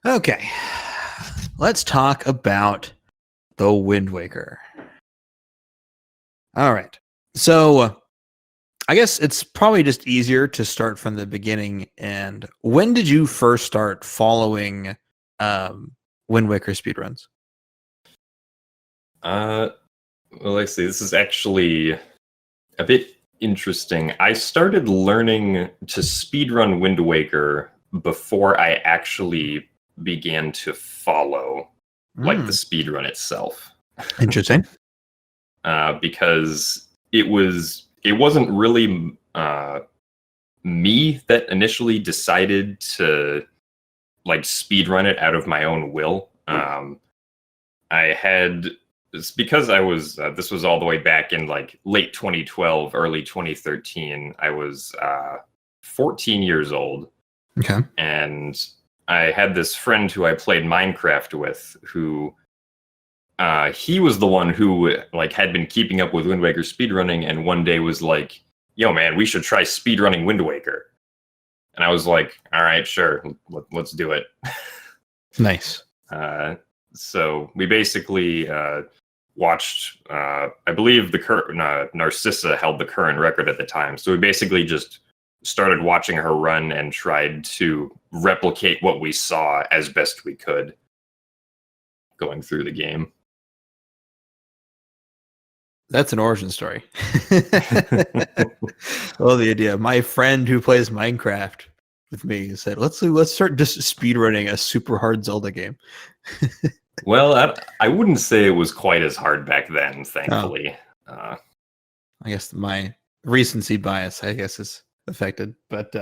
Okay, let's talk about the Wind Waker. All right, so I guess it's probably just easier to start from the beginning. And when did you first start following Wind Waker speedruns? Well, let's see. This is actually a bit interesting. I started learning to speedrun Wind Waker before I actually began to follow like the speedrun itself. Interesting. Because it wasn't really me that initially decided to like speedrun it out of my own will. It's because I was this was all the way back in like late 2012, early 2013. I was 14 years old. Okay. And I had this friend who I played Minecraft with who he was the one who like had been keeping up with Wind Waker speedrunning, and one day was like, yo man, we should try speedrunning Wind Waker. And I was like, all right, sure, let's do it. Nice. So we basically watched, I believe Narcissa held the current record at the time. So we basically just started watching her run and tried to replicate what we saw as best we could going through the game. That's an origin story. Oh, the idea. My friend who plays Minecraft with me said, let's start just speedrunning a super hard Zelda game. Well, I wouldn't say it was quite as hard back then, thankfully. I guess my recency bias, I guess, is affected, but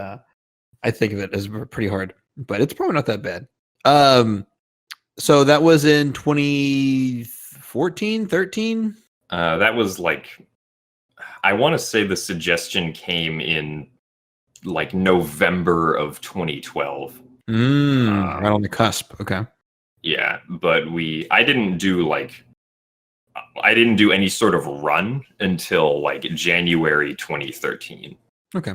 I think of it as pretty hard, but it's probably not that bad. So that was in 2014, 13? That was like, I want to say the suggestion came in like November of 2012. Right on the cusp. Okay. Yeah, but I didn't do any sort of run until like January 2013. Okay.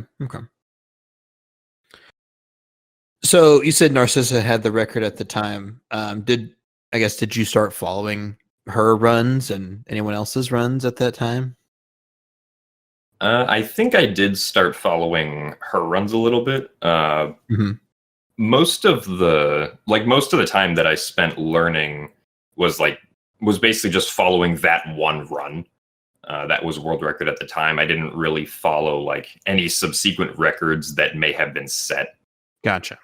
So you said Narcissa had the record at the time. Did you start following her runs and anyone else's runs at that time? I think I did start following her runs a little bit. Most of the time that I spent learning was basically just following that one run. That was world record at the time. I didn't really follow like any subsequent records that may have been set. Gotcha.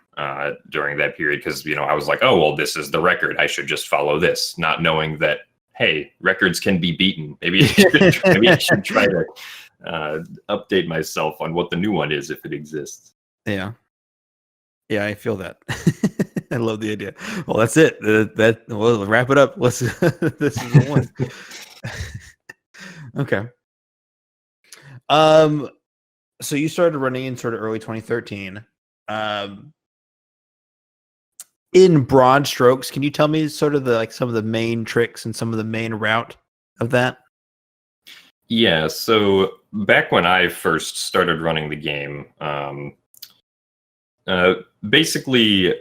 During that period, because I was like, oh well, this is the record, I should just follow this, not knowing that hey, records can be beaten. Maybe I should try to update myself on what the new one is if it exists. Yeah, I feel that. I love the idea. Well, that's it. We'll wrap it up. This is the one. Okay. So you started running in sort of early 2013. In broad strokes, can you tell me sort of some of the main tricks and some of the main route of that? Yeah, so back when I first started running the game, basically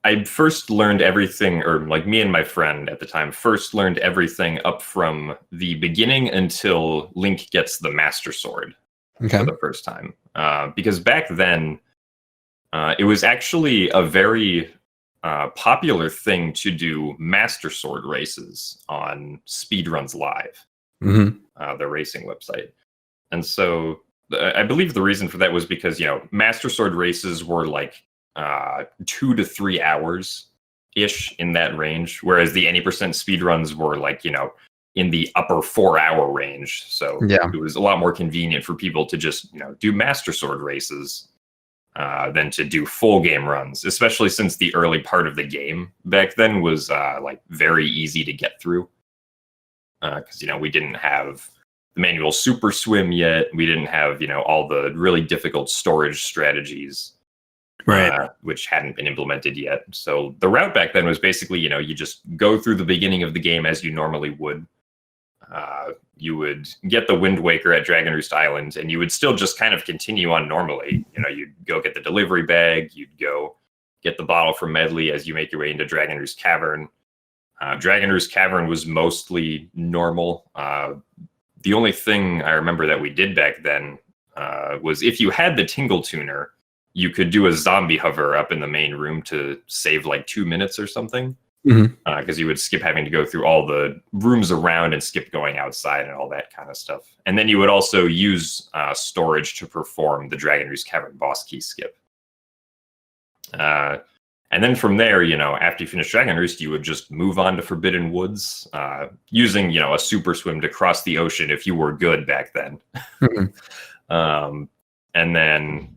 I first learned everything, or like me and my friend at the time first learned everything up from the beginning until Link gets the Master Sword for the first time. Because back then, it was actually a very popular thing to do Master Sword races on Speedruns Live, the racing website. And so I believe the reason for that was because, Master Sword races were like 2 to 3 hours ish in that range, whereas the any percent speedruns were like, in the upper 4-hour range. So it was a lot more convenient for people to just, do Master Sword races than to do full game runs, especially since the early part of the game back then was like very easy to get through. Because, we didn't have the manual Super Swim yet. We didn't have, all the really difficult storage strategies, right, which hadn't been implemented yet. So the route back then was basically, you just go through the beginning of the game as you normally would. You would get the Wind Waker at Dragon Roost Island, and you would still just kind of continue on normally. You'd go get the delivery bag, you'd go get the bottle from Medley as you make your way into Dragon Roost Cavern. Dragon Roost Cavern was mostly normal. The only thing I remember that we did back then was if you had the Tingle Tuner, you could do a zombie hover up in the main room to save like 2 minutes or something. Because you would skip having to go through all the rooms around and skip going outside and all that kind of stuff. And then you would also use storage to perform the Dragon Roost Cavern boss key skip. And then from there, after you finish Dragon Roost, you would just move on to Forbidden Woods, using, a super swim to cross the ocean if you were good back then. And then,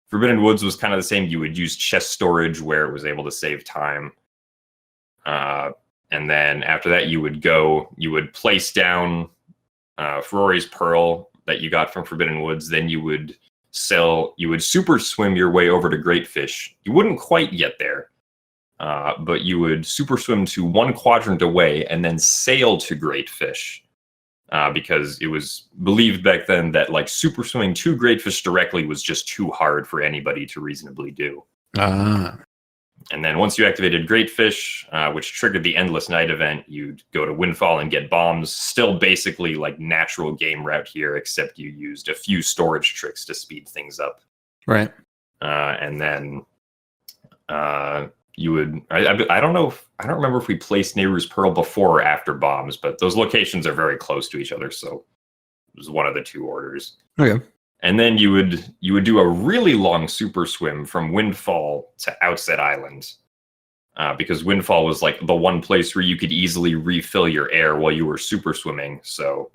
Forbidden Woods was kind of the same. You would use chest storage where it was able to save time. And then after that, you would place down Ferori's Pearl that you got from Forbidden Woods. Then you would super swim your way over to Greatfish. You wouldn't quite get there, but you would super swim to 1 quadrant away and then sail to Greatfish. Because it was believed back then that like super swimming to Greatfish directly was just too hard for anybody to reasonably do. And then once you activated Greatfish, which triggered the Endless Night event, you'd go to Windfall and get bombs. Still basically like natural game route here, except you used a few storage tricks to speed things up. Right. And then you would... I don't remember if we placed Nehru's Pearl before or after bombs, but those locations are very close to each other, so it was one of the 2 orders. Okay. And then you would do a really long super swim from Windfall to Outset Island, because Windfall was like the one place where you could easily refill your air while you were super swimming. So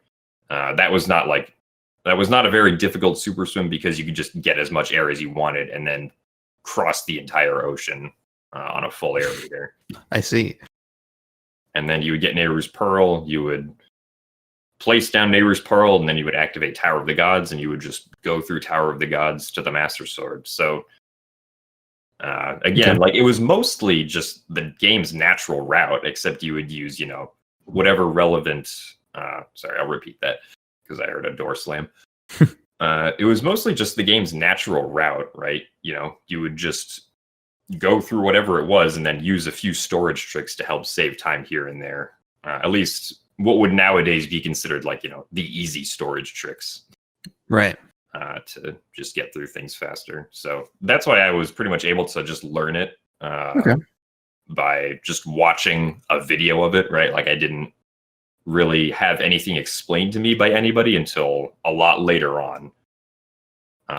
that was not a very difficult super swim because you could just get as much air as you wanted and then cross the entire ocean on a full air meter. I see. And then you would get Nehru's Pearl. You would place down Nehru's Pearl, and then you would activate Tower of the Gods, and you would just go through Tower of the Gods to the Master Sword. So, again, like it was mostly just the game's natural route, except you would use, whatever relevant... sorry, I'll repeat that, because I heard a door slam. It was mostly just the game's natural route, right? You would just go through whatever it was, and then use a few storage tricks to help save time here and there. At least... what would nowadays be considered like, the easy storage tricks. Right. To just get through things faster. So that's why I was pretty much able to just learn it by just watching a video of it, right? Like I didn't really have anything explained to me by anybody until a lot later on.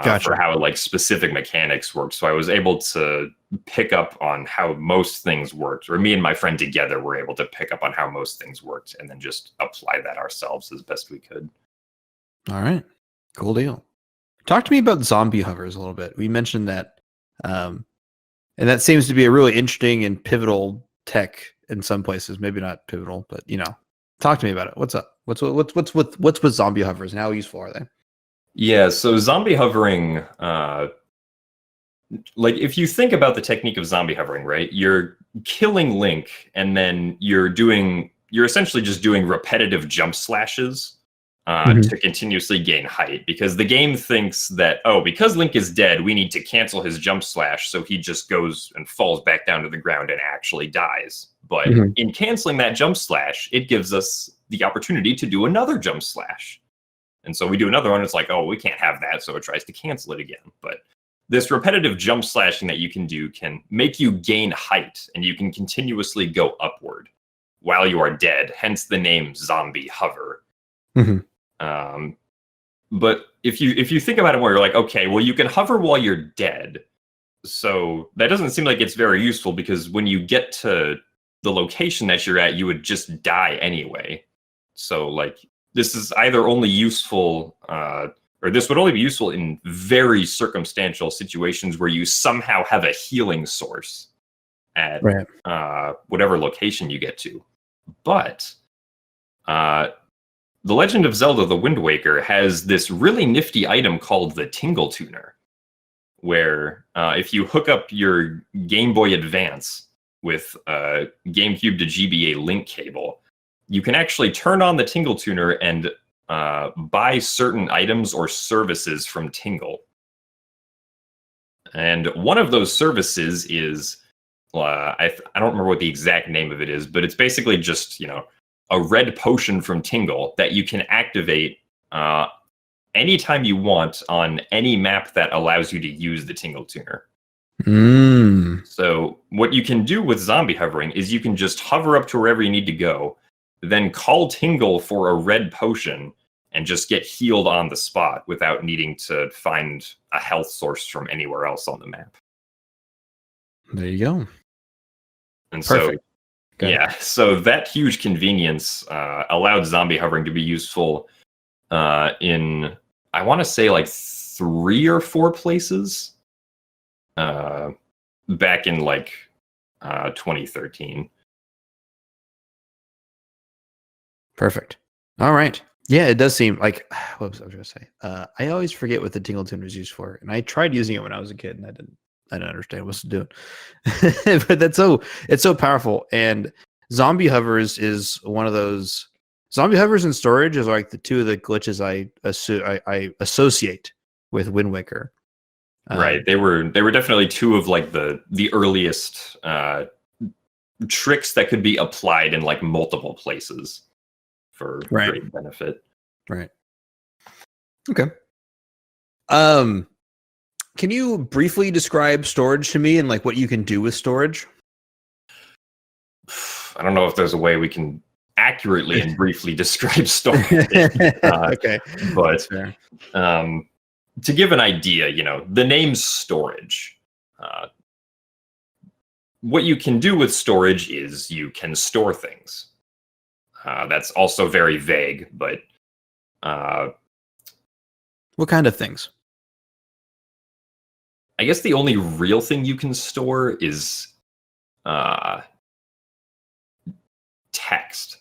Gotcha. For how like specific mechanics worked. So I was able to pick up on how most things worked, or me and my friend together were able to pick up on how most things worked and then just apply that ourselves as best we could. All right. Cool deal. Talk to me about zombie hovers a little bit. We mentioned that, and that seems to be a really interesting and pivotal tech in some places. Maybe not pivotal, but talk to me about it. What's up? What's with zombie hovers and how useful are they? Yeah, so zombie hovering, like if you think about the technique of zombie hovering, right? You're killing Link, and then you're essentially just doing repetitive jump slashes to continuously gain height, because the game thinks that, because Link is dead, we need to cancel his jump slash, so he just goes and falls back down to the ground and actually dies. But in canceling that jump slash, it gives us the opportunity to do another jump slash. And so we do another one, it's like, we can't have that, so it tries to cancel it again. But this repetitive jump slashing that you can do can make you gain height, and you can continuously go upward while you are dead, hence the name Zombie Hover. But if you think about it more, you're like, okay, well, you can hover while you're dead. So that doesn't seem like it's very useful, because when you get to the location that you're at, you would just die anyway. So, like, this is either only useful, or this would only be useful in very circumstantial situations where you somehow have a healing source at whatever location you get to. But The Legend of Zelda: The Wind Waker has this really nifty item called the Tingle Tuner, where if you hook up your Game Boy Advance with a GameCube to GBA link cable, you can actually turn on the Tingle Tuner and buy certain items or services from Tingle. And one of those services is, I don't remember what the exact name of it is, but it's basically just, a red potion from Tingle that you can activate anytime you want on any map that allows you to use the Tingle Tuner. So what you can do with zombie hovering is you can just hover up to wherever you need to go, then call Tingle for a red potion, and just get healed on the spot without needing to find a health source from anywhere else on the map. There you go. And Perfect. so that huge convenience allowed zombie hovering to be useful in, I want to say, like 3 or 4 places back in like 2013. Perfect. All right. Yeah, it does seem like, what was I going to say? I always forget what the Tingle Tuner is used for, and I tried using it when I was a kid, and I didn't understand what to do. But it's so powerful. And zombie hovers is one of those. Zombie hovers and storage is like the two of the glitches I associate with Wind Waker. Right. They were definitely two of like the earliest tricks that could be applied in like multiple places for great benefit. Right. Okay. Can you briefly describe storage to me and like what you can do with storage? I don't know if there's a way we can accurately and briefly describe storage. Okay. But to give an idea, the name storage. What you can do with storage is you can store things. That's also very vague, but what kind of things? I guess the only real thing you can store is text.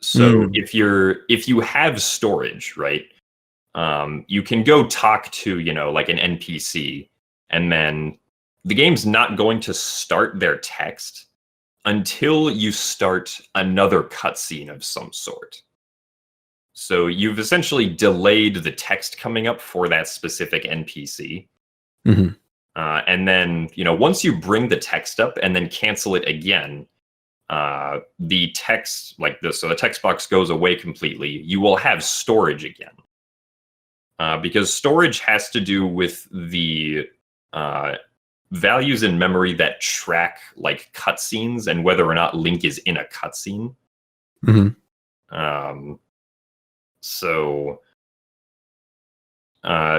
So if you have storage, right, you can go talk to, like an NPC, and then the game's not going to start their text until you start another cutscene of some sort. So you've essentially delayed the text coming up for that specific NPC. And then, once you bring the text up and then cancel it again, the text, so the text box goes away completely. You will have storage again. Because storage has to do with the values in memory that track like cutscenes and whether or not Link is in a cutscene. So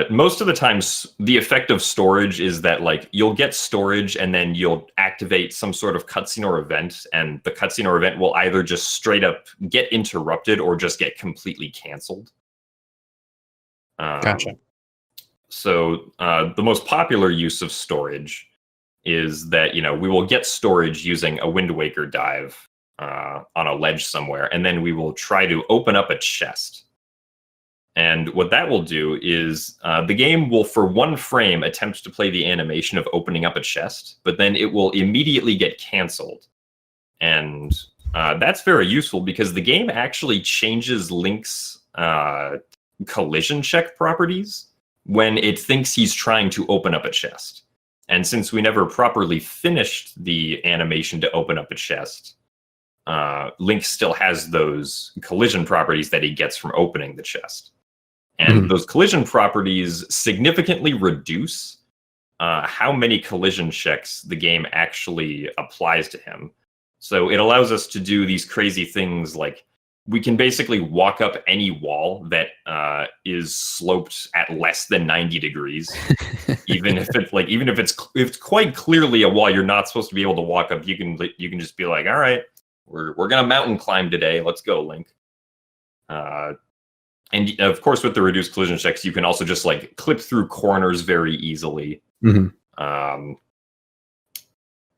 most of the times the effect of storage is that like you'll get storage and then you'll activate some sort of cutscene or event, and the cutscene or event will either just straight up get interrupted or just get completely canceled. Gotcha. So the most popular use of storage is that, we will get storage using a Wind Waker dive on a ledge somewhere, and then we will try to open up a chest. And what that will do is the game will, for 1 frame, attempt to play the animation of opening up a chest, but then it will immediately get canceled. And that's very useful because the game actually changes Link's collision check properties when it thinks he's trying to open up a chest. And since we never properly finished the animation to open up a chest, Link still has those collision properties that he gets from opening the chest. And those collision properties significantly reduce how many collision checks the game actually applies to him. So it allows us to do these crazy things like we can basically walk up any wall that is sloped at less than 90 degrees, even if it's quite clearly a wall you're not supposed to be able to walk up. You can just be like, all right, we're gonna mountain climb today. Let's go, Link. And of course, with the reduced collision checks, you can also just like clip through corners very easily.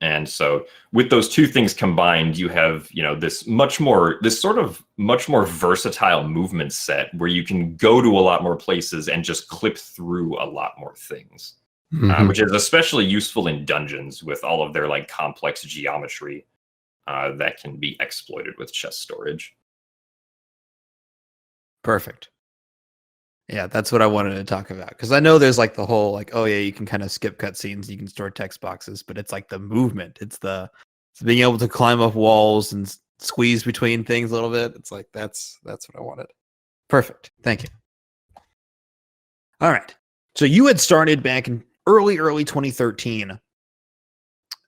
And so with those two things combined, you have, this much more versatile movement set where you can go to a lot more places and just clip through a lot more things, which is especially useful in dungeons with all of their like complex geometry that can be exploited with chest storage. Perfect. Yeah, that's what I wanted to talk about because I know there's like the whole like, oh yeah, you can kind of skip cutscenes, you can store text boxes, but it's like the movement, it's being able to climb up walls and squeeze between things a little bit. It's like that's what I wanted. Perfect, thank you. All right, so you had started back in early 2013.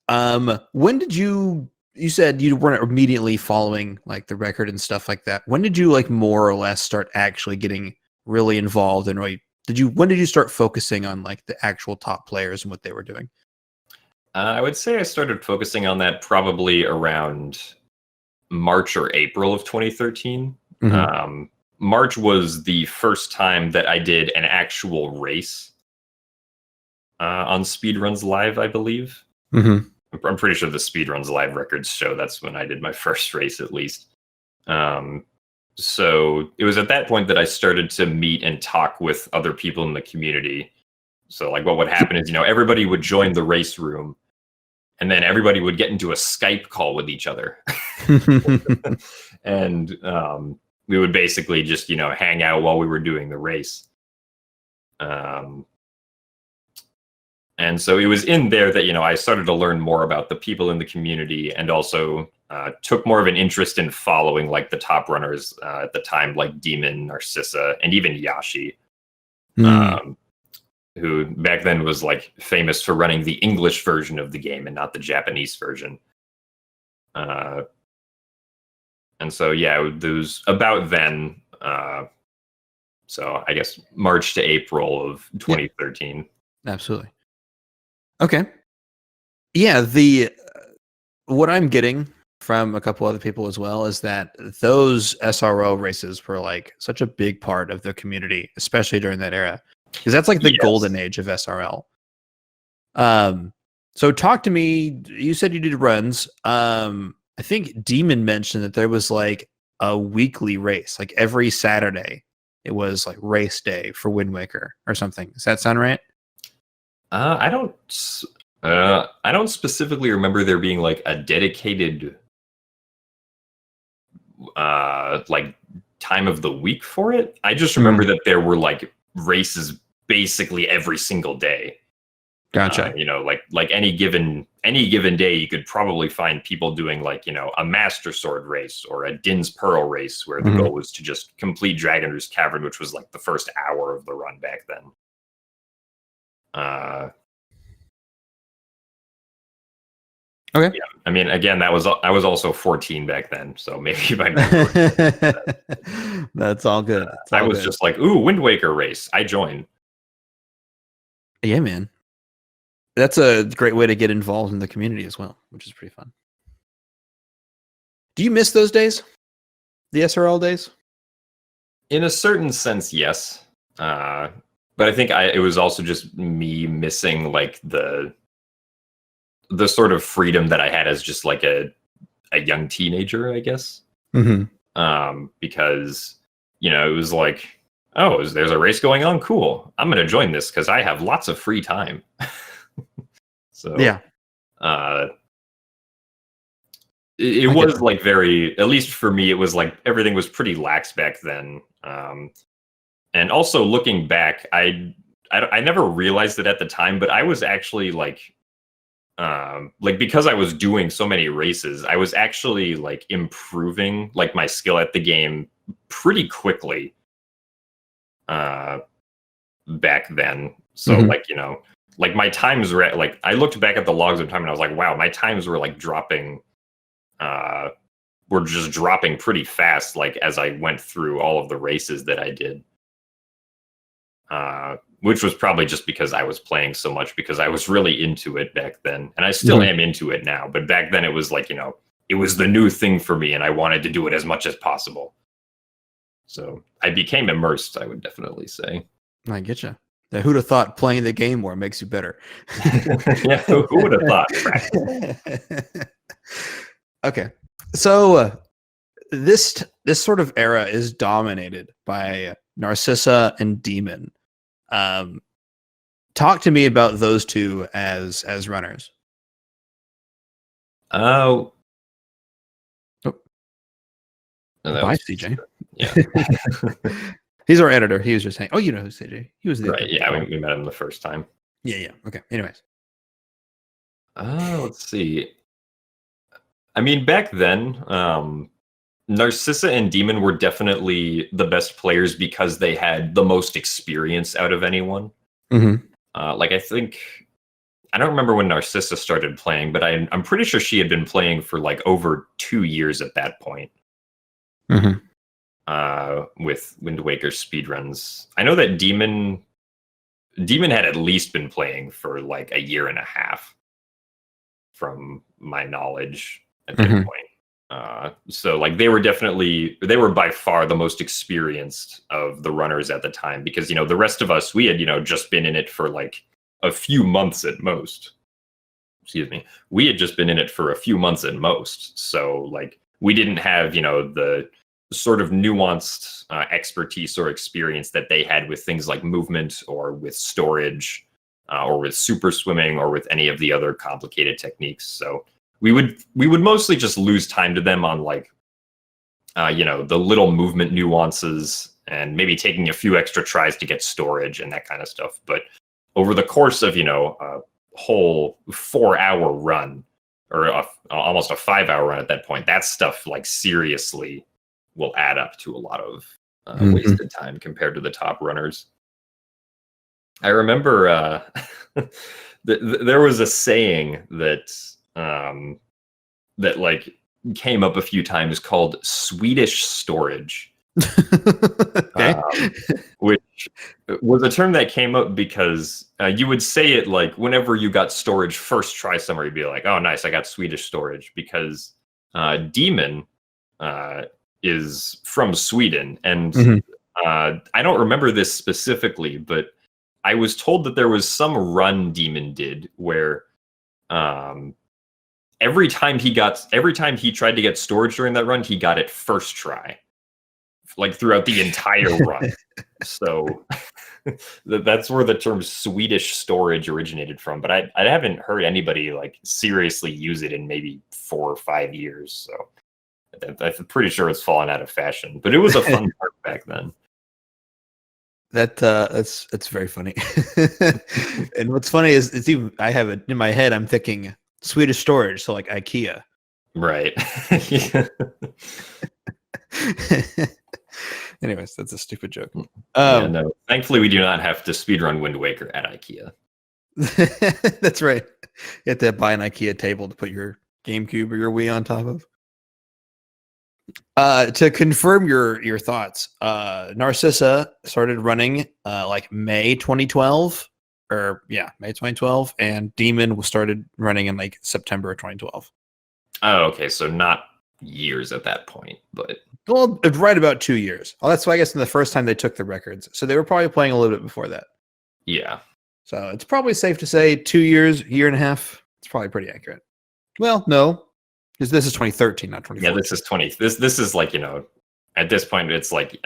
When did you said you weren't immediately following like the record and stuff like that. When did you like more or less start actually getting really involved and really when did you start focusing on like the actual top players and what they were doing? I would say I started focusing on that probably around March or April of 2013. March was the first time that I did an actual race on Speedruns Live, I believe. I'm pretty sure the Speedruns Live records show that's when I did my first race, at least. So it was at that point that I started to meet and talk with other people in the community. So like what would happen is, everybody would join the race room and then everybody would get into a Skype call with each other. And we would basically just, hang out while we were doing the race. And so it was in there that, I started to learn more about the people in the community and also took more of an interest in following like the top runners at the time, like Demon, Narcissa, and even Yashi, who back then was like famous for running the English version of the game and not the Japanese version. And so, yeah, it was about then. So I guess March to April of 2013. Yeah, absolutely. Okay. Yeah, what I'm getting from a couple other people as well is that those SRO races were like such a big part of the community, especially during that era, because that's like the golden age of SRL. So talk to me. You said you did runs. I think Demon mentioned that there was like a weekly race, like every Saturday. It was like race day for Wind Waker or something. Does that sound right? I don't specifically remember there being like a dedicated like time of the week for it. I just remember that there were like races basically every single day. Gotcha. Like any given day, you could probably find people doing like, a Master Sword race or a Din's Pearl race where the goal was to just complete Dragon Roost Cavern, which was like the first hour of the run back then. Okay. Yeah, I mean, again, I was also 14 back then, so maybe my memory. That's all good. I was just like, ooh, Wind Waker race. I joined. Yeah, man. That's a great way to get involved in the community as well, which is pretty fun. Do you miss those days? The SRL days? In a certain sense, yes. But I think it was also just me missing like the sort of freedom that I had as just like a young teenager, I guess. Because, it was like, oh, there's a race going on? Cool. I'm going to join this because I have lots of free time. So, yeah. It was like very, at least for me, it was like everything was pretty lax back then. And also looking back, I never realized it at the time, but I was actually like because I was doing so many races, I was actually like improving like my skill at the game pretty quickly back then. So like my times were like, I looked back at the logs of time and I was like, wow, my times were like dropping were just dropping pretty fast like as I went through all of the races that I did. Which was probably just because I was playing so much, because I was really into it back then. And I still am into it now. But back then it was like, it was the new thing for me and I wanted to do it as much as possible. So I became immersed, I would definitely say. I get you. Who'd have thought playing the game more makes you better? Yeah, who would have thought? Okay. So this sort of era is dominated by Narcissa and Demon. Talk to me about those two as runners. Oh. Bye, CJ. Yeah. He's our editor. He was just saying, oh, you know who's CJ. He was the Right. Yeah, we met him the first time. Yeah. Okay. Anyways. Let's see. I mean, back then, Narcissa and Demon were definitely the best players because they had the most experience out of anyone. Mm-hmm. I think, I don't remember when Narcissa started playing, but I'm pretty sure she had been playing for like over 2 years at that point. Mm-hmm. With Wind Waker speedruns. I know that Demon had at least been playing for like a year and a half, from my knowledge at that point. So like they were by far the most experienced of the runners at the time, because the rest of us, we had just been in it for like a few months at most. Excuse me. We had just been in it for a few months at most. So like we didn't have the sort of nuanced expertise or experience that they had with things like movement or with storage or with super swimming or with any of the other complicated techniques. So we would mostly just lose time to them on like the little movement nuances and maybe taking a few extra tries to get storage and that kind of stuff. But over the course of a whole 4-hour run, or almost a 5-hour run at that point, that stuff like seriously will add up to a lot of wasted time compared to the top runners. I remember there was a saying that that like came up a few times called Swedish storage. Okay. Which was a term that came up because you would say it like whenever you got storage first try somewhere, you'd be like, oh nice, I got Swedish storage, because Demon is from Sweden, and I don't remember this specifically, but I was told that there was some run Demon did where every time he tried to get storage during that run, he got it first try, like throughout the entire run. So that's where the term Swedish storage originated from. But I haven't heard anybody like seriously use it in maybe 4 or 5 years. So I'm pretty sure it's fallen out of fashion, but it was a fun part back then. That's very funny. And what's funny is it's even, I have it in my head, I'm thinking Swedish storage, so like IKEA. Right. Anyways, that's a stupid joke. No. Thankfully, we do not have to speedrun Wind Waker at IKEA. That's right. You have to buy an IKEA table to put your GameCube or your Wii on top of. To confirm your thoughts, Narcissa started running like May 2012, May 2012, and Demon started running in like September 2012. Oh, okay, so not years at that point, but right about 2 years. Well, that's why I guess in the first time they took the records, so they were probably playing a little bit before that. Yeah. So it's probably safe to say 2 years, year and a half. It's probably pretty accurate. Well, no. Because this is 2013, not 2014. Yeah, this is 20. This is like, at this point, it's like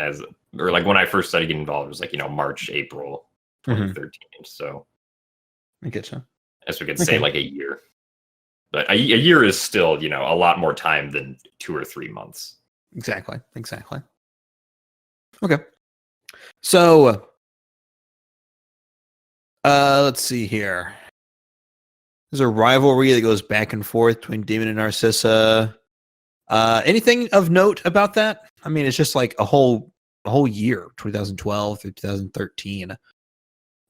when I first started getting involved, it was like, March, April 2013. So I get you. As we could say, like a year. But a year is still, a lot more time than 2 or 3 months. Exactly. Okay. So let's see here. There's a rivalry that goes back and forth between Demon and Narcissa. Anything of note about that? I mean, it's just like a whole year, 2012 through 2013.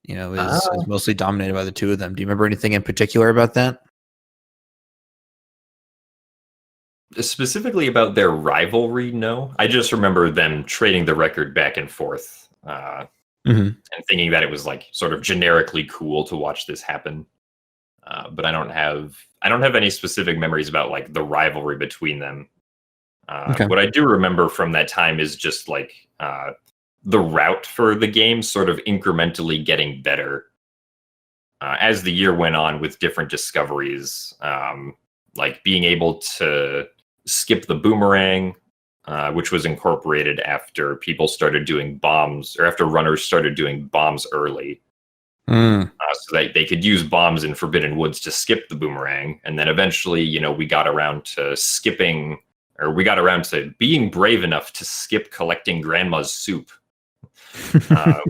Is mostly dominated by the two of them. Do you remember anything in particular about that? Specifically about their rivalry, no. I just remember them trading the record back and forth, and thinking that it was like sort of generically cool to watch this happen. But I don't have any specific memories about like the rivalry between them. What I do remember from that time is just like the route for the game sort of incrementally getting better as the year went on with different discoveries, like being able to skip the boomerang, which was incorporated after people started doing bombs, or after runners started doing bombs early. So that they could use bombs in Forbidden Woods to skip the boomerang. And then eventually, we got around to being brave enough to skip collecting Grandma's soup.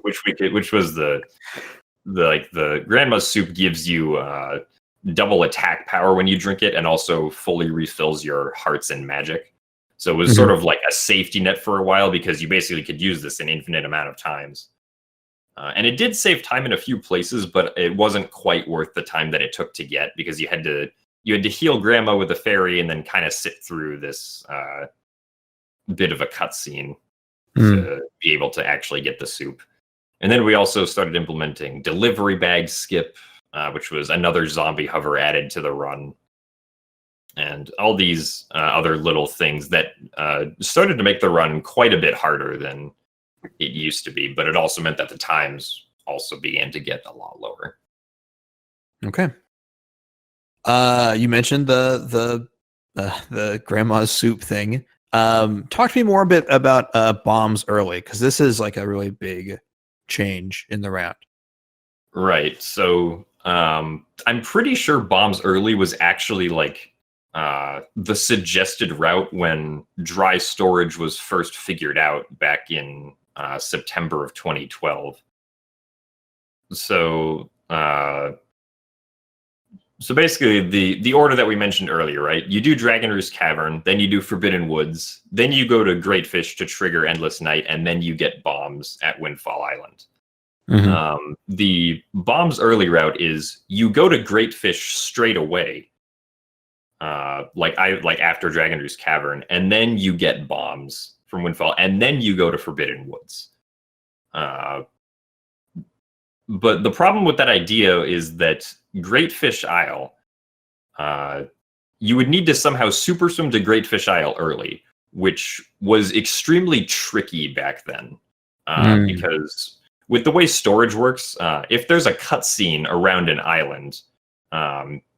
which was the grandma's soup gives you double attack power when you drink it, and also fully refills your hearts and magic. So it was sort of like a safety net for a while, because you basically could use this an infinite amount of times. And it did save time in a few places, but it wasn't quite worth the time that it took to get, because you had to heal grandma with a fairy and then kind of sit through this bit of a cutscene to be able to actually get the soup. And then we also started implementing delivery bag skip, which was another zombie hover added to the run. And all these other little things that started to make the run quite a bit harder than it used to be, but it also meant that the times also began to get a lot lower. Okay. You mentioned the grandma's soup thing. Talk to me more a bit about bombs early, because this is like a really big change in the round. Right. So I'm pretty sure bombs early was actually like the suggested route when dry storage was first figured out back in September of 2012. So basically the order that we mentioned earlier, right? You do Dragon Roost Cavern, then you do Forbidden Woods, then you go to Great Fish to trigger Endless Night, and then you get bombs at Windfall Island. The bombs early route is you go to Great Fish straight away, like after Dragon Roost Cavern, and then you get bombs from Windfall, and then you go to Forbidden Woods. But the problem with that idea is that Great Fish Isle, you would need to somehow super swim to Great Fish Isle early, which was extremely tricky back then. Because with the way storage works, if there's a cutscene around an island,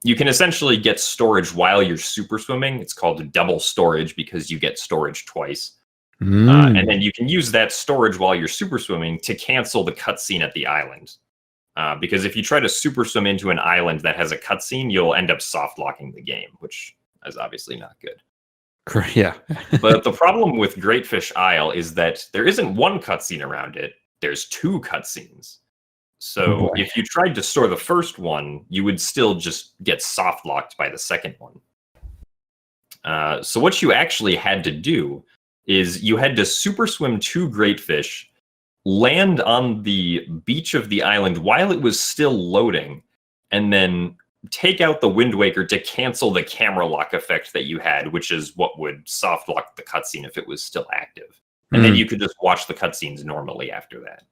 you can essentially get storage while you're super swimming. It's called double storage because you get storage twice. And then you can use that storage while you're super swimming to cancel the cutscene at the island. Because if you try to super swim into an island that has a cutscene, you'll end up soft locking the game, which is obviously not good. Yeah. But the problem with Great Fish Isle is that there isn't one cutscene around it. There's two cutscenes. So if you tried to store the first one, you would still just get soft locked by the second one. So what you actually had to do is you had to super swim to Great Fish, land on the beach of the island while it was still loading, and then take out the Wind Waker to cancel the camera lock effect that you had, which is what would soft lock the cutscene if it was still active. And then you could just watch the cutscenes normally after that.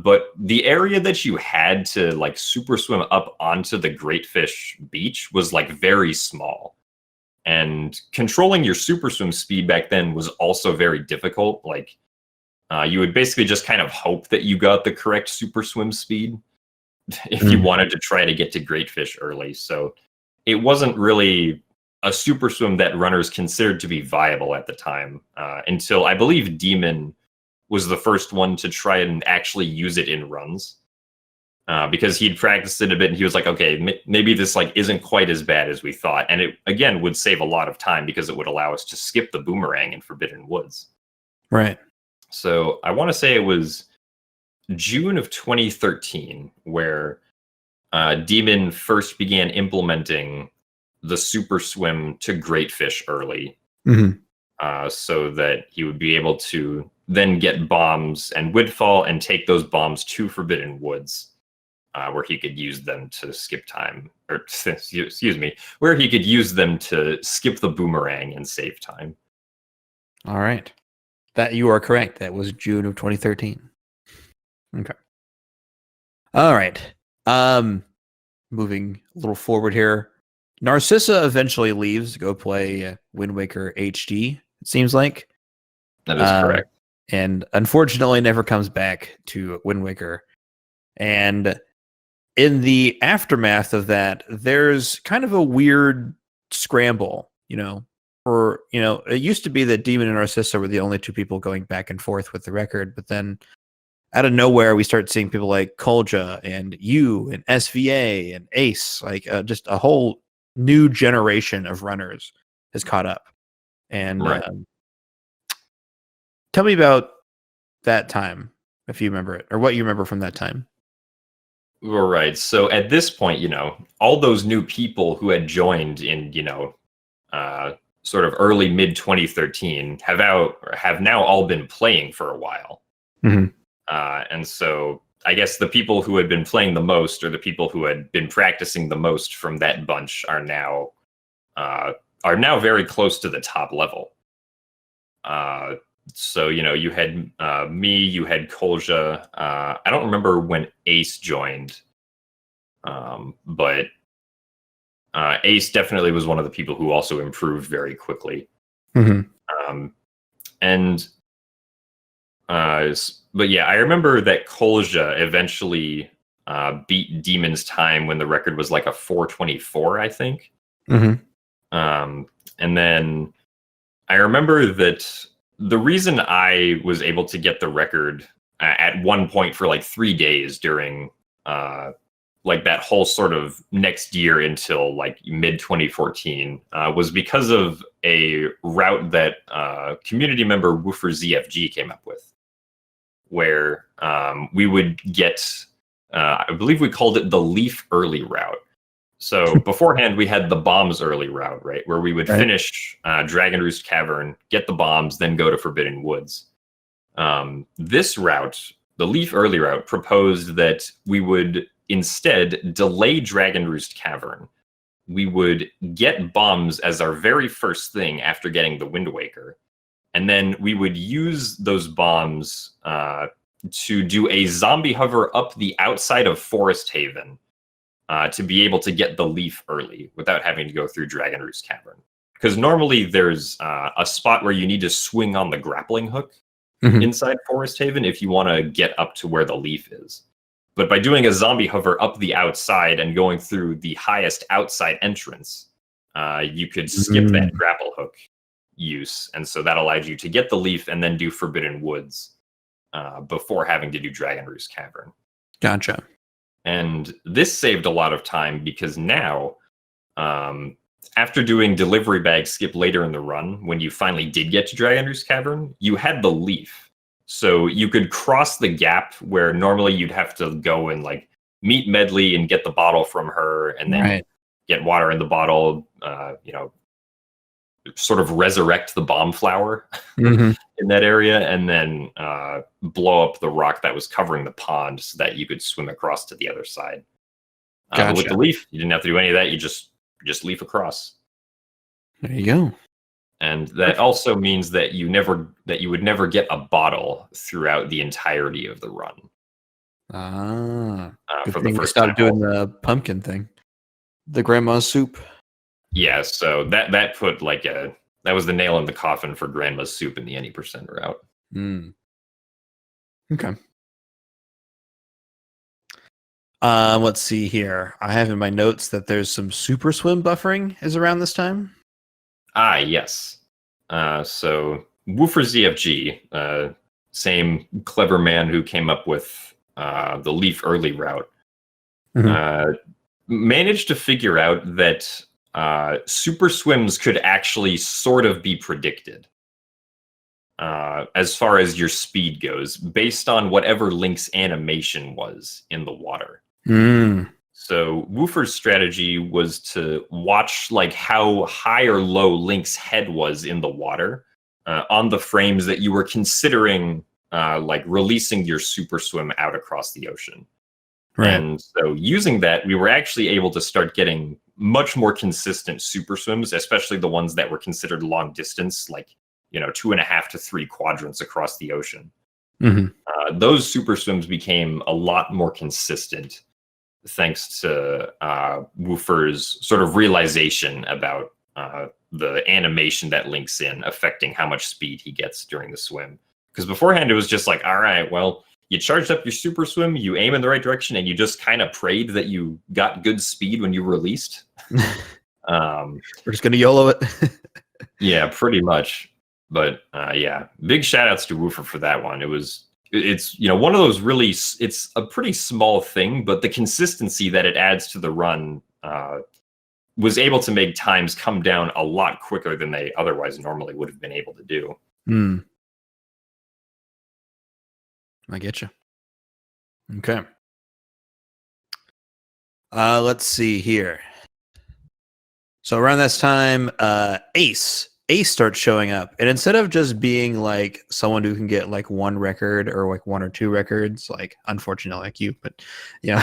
But the area that you had to like super swim up onto the Great Fish beach was like very small. And controlling your super swim speed back then was also very difficult. Like you would basically just kind of hope that you got the correct super swim speed if you wanted to try to get to Great Fish early. So it wasn't really a super swim that runners considered to be viable at the time, until I believe Demon was the first one to try and actually use it in runs, because he'd practiced it a bit and he was like, okay, maybe this like isn't quite as bad as we thought. And it again would save a lot of time because it would allow us to skip the boomerang in Forbidden Woods. Right. So I want to say it was June of 2013 where Demon first began implementing the super swim to Great Fish early, so that he would be able to then get bombs and Windfall and take those bombs to Forbidden Woods, where he could use them to skip time, or excuse me, where he could use them to skip the boomerang and save time. All right. That you are correct. That was June of 2013. Okay. All right. Moving a little forward here. Narcissa eventually leaves to go play Wind Waker HD, it seems like. That is correct. And unfortunately never comes back to Wind Waker. And in the aftermath of that, there's kind of a weird scramble, it used to be that Demon and Narcissa were the only two people going back and forth with the record, but then out of nowhere, we start seeing people like Kolja and you and SVA and Ace, like just a whole new generation of runners has caught up. And right. Tell me about that time, if you remember it, or what you remember from that time. Right. So at this point, all those new people who had joined in, sort of early mid 2013 have now all been playing for a while. Mm-hmm. And so I guess the people who had been playing the most, or the people who had been practicing the most from that bunch, are now very close to the top level. So you had me, you had Kolja. I don't remember when Ace joined, but Ace definitely was one of the people who also improved very quickly. Mm-hmm. But yeah, I remember that Kolja eventually beat Demon's time when the record was like a 4:24, I think. Mm-hmm. And then I remember that the reason I was able to get the record at one point for like 3 days during like that whole sort of next year until like mid 2014 was because of a route that community member Woofer ZFG came up with, where we would get, I believe we called it the Leaf Early route. So beforehand, we had the Bombs Early route, right? Where we would finish Dragon Roost Cavern, get the bombs, then go to Forbidden Woods. This route, the Leaf Early route, proposed that we would instead delay Dragon Roost Cavern. We would get bombs as our very first thing after getting the Wind Waker. And then we would use those bombs to do a zombie hover up the outside of Forest Haven to be able to get the Leaf early without having to go through Dragon Roost Cavern. Because normally there's a spot where you need to swing on the grappling hook inside Forest Haven if you want to get up to where the Leaf is. But by doing a zombie hover up the outside and going through the highest outside entrance, you could skip that grapple hook use. And so that allowed you to get the Leaf and then do Forbidden Woods before having to do Dragon Roost Cavern. Gotcha. And this saved a lot of time because now, after doing Delivery Bag skip later in the run, when you finally did get to Dragon Roost Cavern, you had the Leaf. So you could cross the gap where normally you'd have to go and like meet Medley and get the bottle from her and then get water in the bottle, sort of resurrect the bomb flower in that area and then blow up the rock that was covering the pond so that you could swim across to the other side. But with the Leaf, you didn't have to do any of that. You just leaf across. There you go. And that also means that you would never get a bottle throughout the entirety of the run. For the first time doing the pumpkin thing, the grandma's soup. Yeah, so that put that was the nail in the coffin for grandma's soup in the any percent route. Okay. Let's see here. I have in my notes that there's some super swim buffering is around this time. Yes. So Woofer ZFG, same clever man who came up with the Leaf Early route, managed to figure out that super swims could actually sort of be predicted as far as your speed goes, based on whatever Link's animation was in the water. So Woofer's strategy was to watch like how high or low Link's head was in the water on the frames that you were considering like releasing your super swim out across the ocean. And so using that, we were actually able to start getting much more consistent super swims, especially the ones that were considered long distance, like 2.5 to 3 quadrants across the ocean. Those super swims became a lot more consistent thanks to Woofer's sort of realization about the animation that Link's in affecting how much speed he gets during the swim. Because beforehand, it was just like, all right, well, you charged up your super swim, you aim in the right direction, and you just kind of prayed that you got good speed when you released. We're just going to YOLO it. Yeah, pretty much. But yeah, big shout outs to Woofer for that one. It's one of those really, it's a pretty small thing, but the consistency that it adds to the run was able to make times come down a lot quicker than they otherwise normally would have been able to do. I get you. Okay. Let's see here. So around this time, Ace starts showing up, and instead of just being like someone who can get like one record or like one or two records, like unfortunately like you, but you know,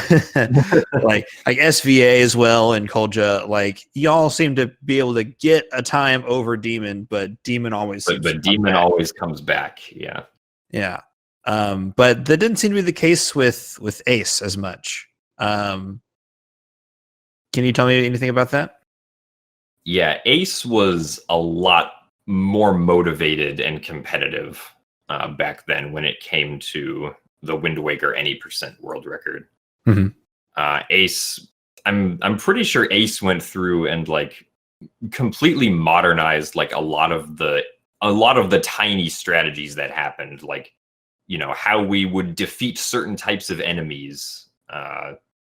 like SVA as well and Kolja, like y'all seem to be able to get a time over Demon, but Demon always seems to come Demon back. always comes back. Yeah. Yeah. But that didn't seem to be the case with Ace as much. Can you tell me anything about that? Yeah, Ace was a lot more motivated and competitive back then when it came to the Wind Waker any percent world record. Mhm. Ace, I'm pretty sure Ace went through and like completely modernized like a lot of the tiny strategies that happened, like how we would defeat certain types of enemies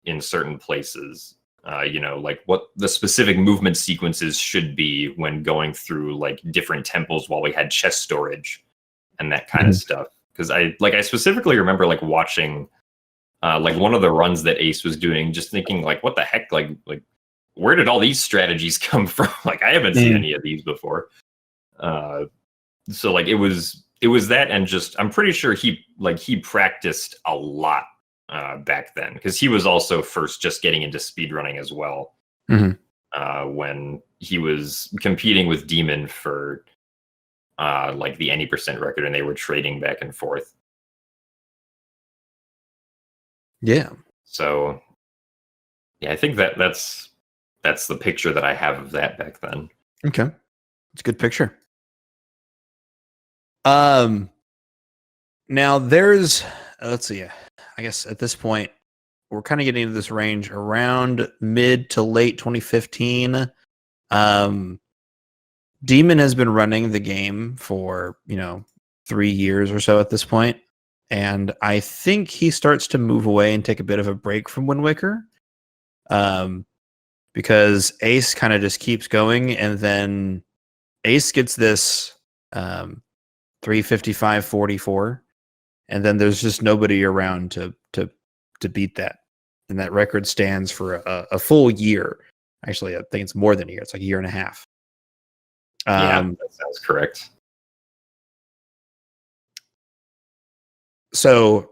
in certain places. Like what the specific movement sequences should be when going through like different temples while we had chest storage and that kind of stuff. Because I specifically remember like watching like one of the runs that Ace was doing, just thinking like, what the heck, like where did all these strategies come from? Like I haven't seen any of these before. So like it was that, and just I'm pretty sure he practiced a lot back then, because he was also first just getting into speedrunning as well. When he was competing with Demon for like the any percent record, and they were trading back and forth. Yeah. So yeah, I think that's the picture that I have of that back then. Okay. It's a good picture. Now there's let's see. I guess at this point we're kind of getting into this range around mid to late 2015. Demon has been running the game for 3 years or so at this point, and I think he starts to move away and take a bit of a break from Wind Waker, because Ace kind of just keeps going, and then Ace gets this 355.44, and then there's just nobody around to beat that, and that record stands for a full year. Actually, I think it's more than a year. It's like a year and a half. Yeah, that sounds correct. So,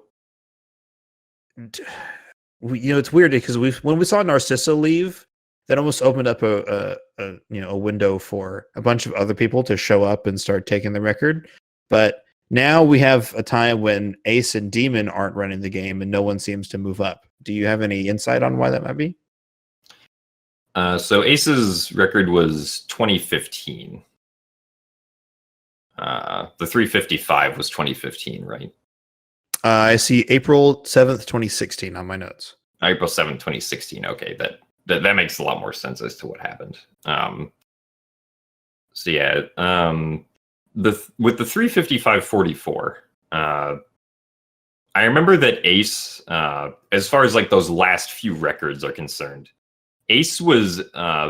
it's weird because when we saw Narcissa leave, that almost opened up a window for a bunch of other people to show up and start taking the record. But now we have a time when Ace and Demon aren't running the game, and no one seems to move up. Do you have any insight on why that might be? So Ace's record was 2015. The 355 was 2015, right? I see April 7th, 2016 on my notes. April 7th, 2016. Okay, that makes a lot more sense as to what happened. So yeah, with the 355.44, I remember that Ace, as far as like those last few records are concerned, Ace was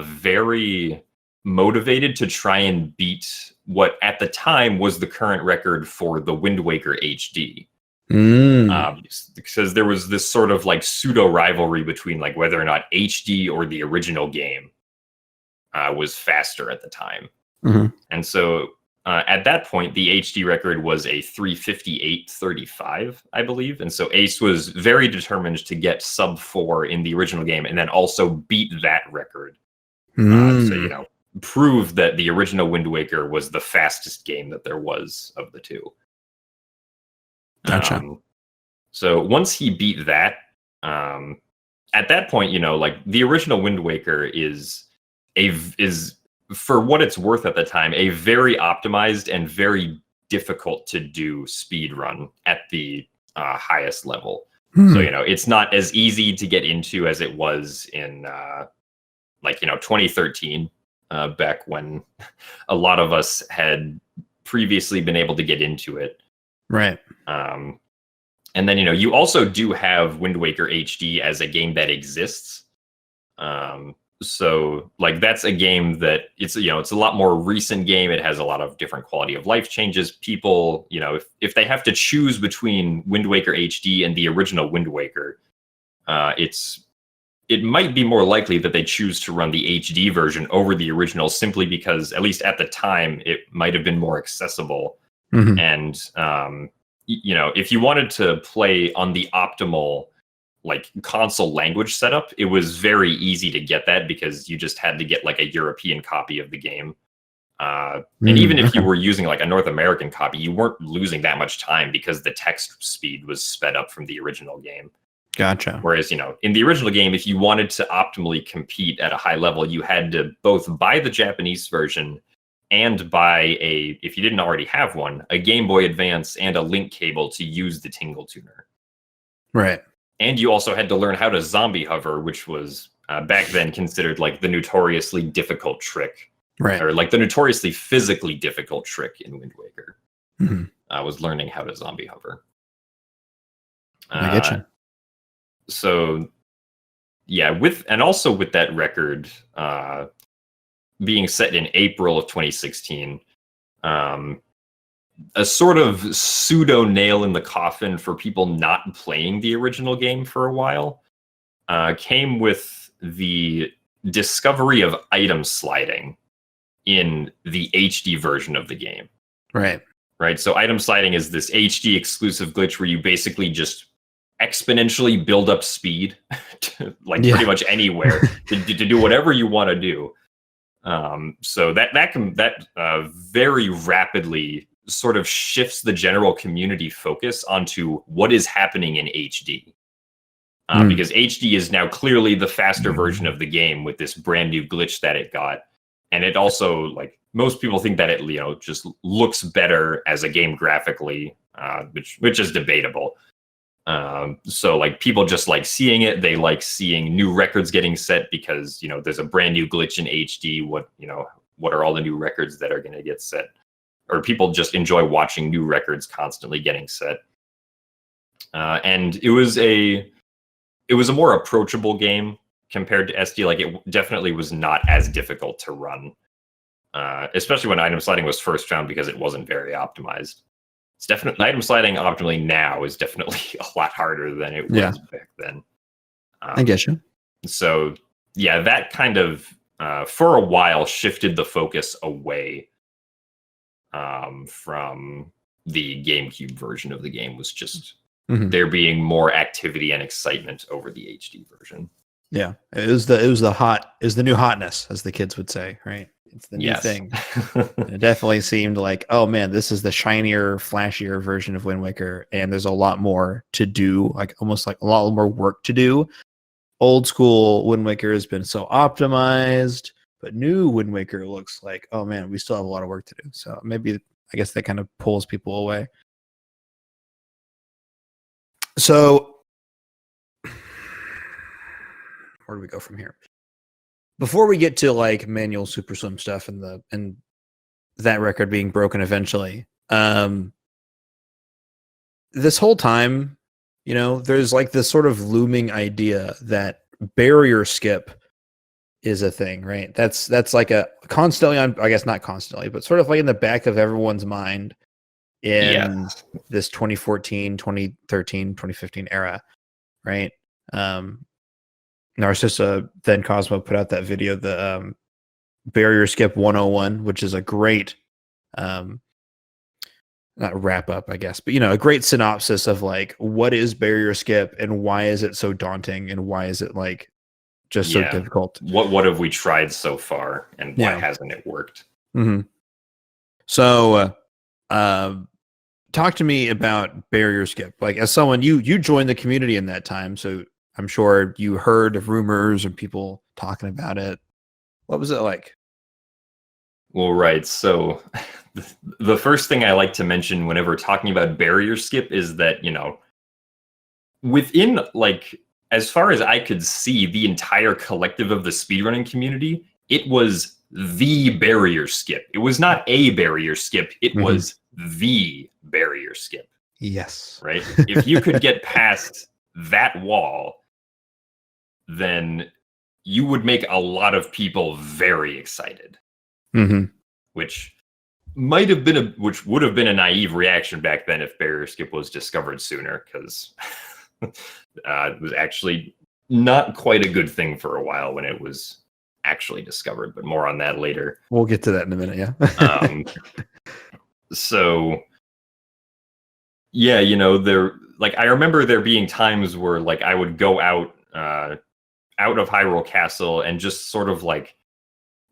very motivated to try and beat what at the time was the current record for the Wind Waker HD. Because there was this sort of like pseudo rivalry between like whether or not HD or the original game was faster at the time. And so at that point, the HD record was a 358.35, I believe. And so Ace was very determined to get sub 4 in the original game and then also beat that record. So, prove that the original Wind Waker was the fastest game that there was of the two. Gotcha. So once he beat that, at that point, like the original Wind Waker is for what it's worth at the time, a very optimized and very difficult to do speed run at the highest level. So, it's not as easy to get into as it was in 2013, back when a lot of us had previously been able to get into it. Right. And then, you also do have Wind Waker HD as a game that exists. So like that's a game that it's it's a lot more recent game. It has a lot of different quality of life changes. People, if they have to choose between Wind Waker HD and the original Wind Waker, it might be more likely that they choose to run the HD version over the original simply because, at least at the time, it might have been more accessible. Mhm. And, if you wanted to play on the optimal like console language setup, it was very easy to get that because you just had to get like a European copy of the game. And even if you were using like a North American copy, you weren't losing that much time because the text speed was sped up from the original game. Gotcha. Whereas, in the original game, if you wanted to optimally compete at a high level, you had to both buy the Japanese version and buy if you didn't already have one, a Game Boy Advance and a link cable to use the Tingle Tuner. Right. And you also had to learn how to zombie hover, which was back then considered like the notoriously difficult trick. Right. Or like the notoriously physically difficult trick in Wind Waker. Mm-hmm. Was learning how to zombie hover. I get you. So yeah, also with that record being set in April of 2016, a sort of pseudo nail in the coffin for people not playing the original game for a while came with the discovery of item sliding in the HD version of the game. Right. So item sliding is this HD exclusive glitch where you basically just exponentially build up speed to pretty much anywhere to do whatever you want to do. So that very rapidly sort of shifts the general community focus onto what is happening in HD. Because HD is now clearly the faster version of the game with this brand new glitch that it got. And it also, like, most people think that it just looks better as a game graphically, which is debatable. So like people just like seeing it. They like seeing new records getting set because there's a brand new glitch in HD. What are all the new records that are going to get set? Or people just enjoy watching new records constantly getting set. And it was a more approachable game compared to SD. Like it definitely was not as difficult to run, especially when item sliding was first found because it wasn't very optimized. It's definitely item sliding optimally now is definitely a lot harder than it was back then. I get you. So yeah, that kind of for a while shifted the focus away from the GameCube version of the game. Was just there being more activity and excitement over the HD version. Yeah, it was the new hotness, as the kids would say, right? It's the new thing. It definitely seemed like, oh man, this is the shinier, flashier version of Wind Waker, and there's a lot more to do, like almost like a lot more work to do. Old school Wind Waker has been so optimized, but new Wind Waker looks like, oh man, we still have a lot of work to do. So maybe, I guess that kind of pulls people away. So where do we go from here? Before we get to like manual Super Slim stuff and that record being broken eventually, this whole time, there's like this sort of looming idea that barrier skip is a thing, right? That's like a constantly on, I guess not constantly, but sort of like in the back of everyone's mind in this 2014, 2013, 2015 era, right? Narcissa, then Cosmo, put out that video, the Barrier Skip 101, which is a great, not wrap up, I guess, but a great synopsis of like what is Barrier Skip and why is it so daunting and why is it like just so difficult? What have we tried so far and why hasn't it worked? So, talk to me about Barrier Skip. Like as someone you joined the community in that time, so I'm sure you heard of rumors and people talking about it. What was it like? Well, right. So the first thing I like to mention whenever talking about barrier skip is that, within like, as far as I could see, the entire collective of the speedrunning community, it was the barrier skip. It was not a barrier skip. It was the barrier skip. Yes. Right. If you could get past that wall, then you would make a lot of people very excited, which would have been a naive reaction back then if barrier skip was discovered sooner, because it was actually not quite a good thing for a while when it was actually discovered, but more on that later. We'll get to that in a minute, yeah. So yeah, I remember there being times where like I would go out of Hyrule Castle and just sort of like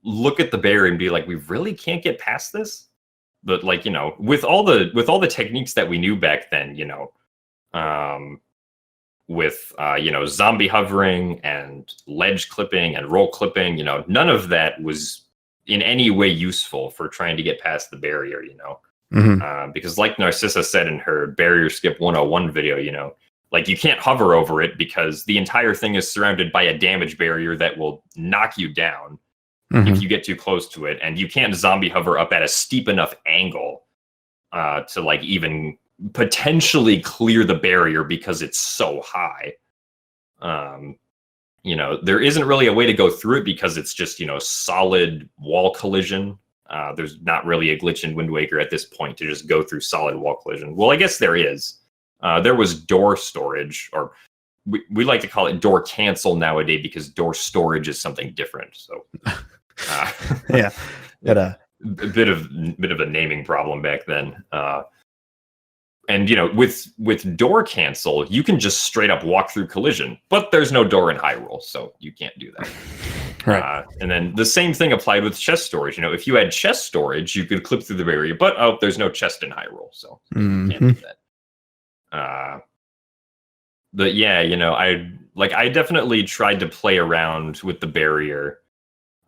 look at the barrier and be like, we really can't get past this. But like, with all the techniques that we knew back then, with zombie hovering and ledge clipping and roll clipping, none of that was in any way useful for trying to get past the barrier, because like Narcissa said in her Barrier Skip 101 video, like you can't hover over it because the entire thing is surrounded by a damage barrier that will knock you down if you get too close to it, and you can't zombie hover up at a steep enough angle to like even potentially clear the barrier because it's so high. There isn't really a way to go through it because it's just, solid wall collision. There's not really a glitch in Wind Waker at this point to just go through solid wall collision. Well, I guess there is. There was door storage, or we like to call it door cancel nowadays because door storage is something different. So yeah, a bit of a naming problem back then. And with door cancel, you can just straight up walk through collision, but there's no door in Hyrule, so you can't do that. Right. And then the same thing applied with chest storage. If you had chest storage, you could clip through the barrier, but there's no chest in Hyrule, so you can't do that. But yeah, I definitely tried to play around with the barrier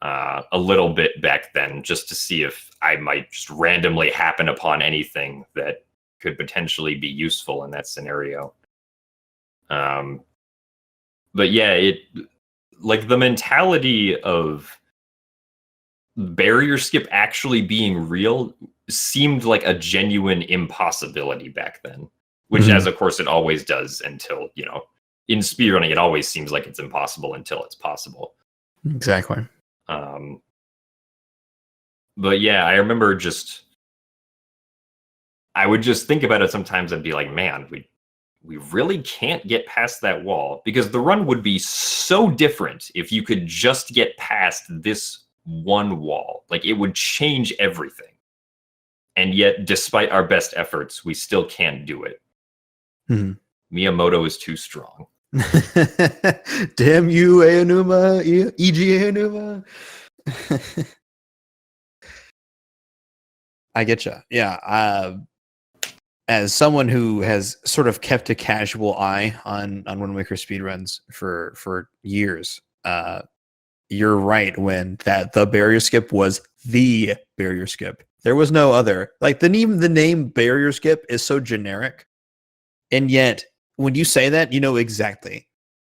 a little bit back then, just to see if I might just randomly happen upon anything that could potentially be useful in that scenario. But yeah, the mentality of barrier skip actually being real seemed like a genuine impossibility back then, which as of course it always does until, in speedrunning, it always seems like it's impossible until it's possible. Exactly. But yeah, I remember I would just think about it sometimes and be like, man, we really can't get past that wall, because the run would be so different if you could just get past this one wall. Like, it would change everything. And yet, despite our best efforts, we still can't do it. Miyamoto is too strong. Damn you, Aonuma, E.G. Aonuma. I get you. Yeah. As someone who has sort of kept a casual eye on Wind Waker speedruns for years, you're right when the barrier skip was the barrier skip. There was no other. Like, even the name barrier skip is so generic, and yet when you say that, you know exactly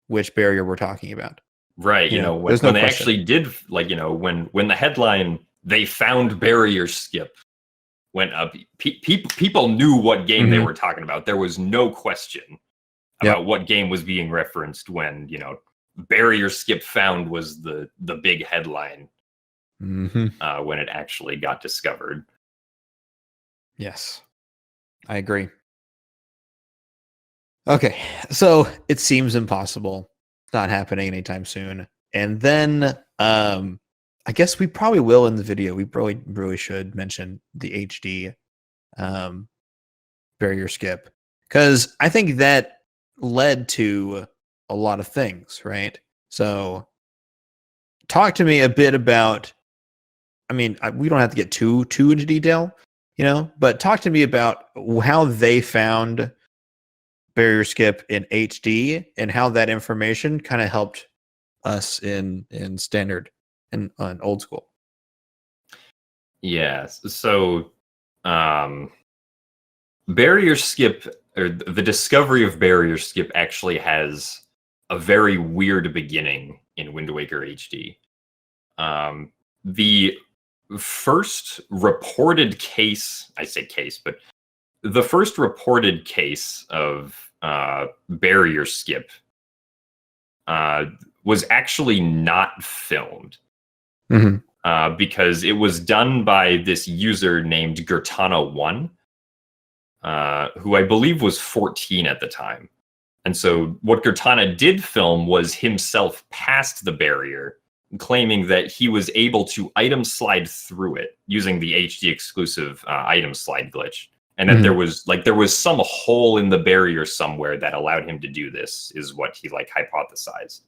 which barrier we're talking about. Right. When they actually did, when the headline, "They found barrier skip," went up, people knew what game they were talking about. There was no question about what game was being referenced when, barrier skip found was the big headline when it actually got discovered. Yes, I agree. Okay, so it seems impossible. It's not happening anytime soon. And then I guess we probably will in the video. We really should mention the HD barrier skip, because I think that led to a lot of things, right? So talk to me a bit about, we don't have to get too into detail, but talk to me about how they found barrier skip in HD and how that information kind of helped us in standard and on old school. Yeah. So barrier skip, or the discovery of barrier skip, actually has a very weird beginning in Wind Waker HD. The first reported case, but the first reported case of barrier skip was actually not filmed. Mhm. Because it was done by this user named Gertana1, who I believe was 14 at the time. And so what Gertana did film was himself past the barrier, claiming that he was able to item slide through it using the HD exclusive item slide glitch. And that there was some hole in the barrier somewhere that allowed him to do this, is what he like hypothesized.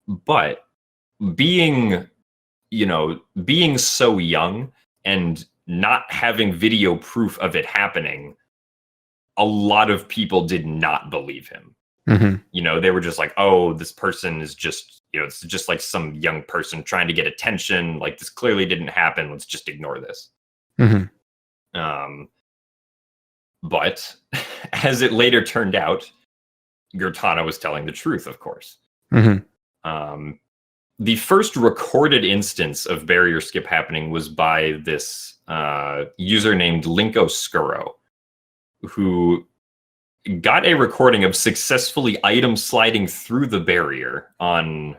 But being so young and not having video proof of it happening, a lot of people did not believe him. They were just like, oh, this person is just, it's just like some young person trying to get attention. Like, this clearly didn't happen. Let's just ignore this. But as it later turned out, Gertana was telling the truth, of course. The first recorded instance of barrier skip happening was by this user named Linkoscuro, who got a recording of successfully item sliding through the barrier on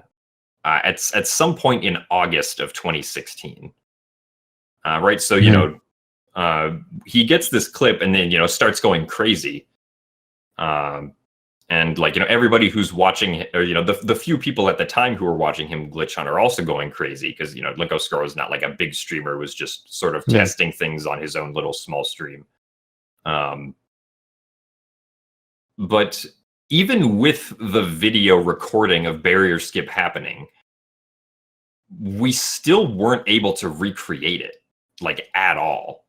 at some point in August of 2016. Right, so he gets this clip and then starts going crazy. And like, everybody who's watching, or, the few people at the time who were watching him glitch on are also going crazy because, Linkoscuro is not like a big streamer, was just sort of testing things on his own little small stream. But even with the video recording of barrier skip happening, we still weren't able to recreate it, like, at all.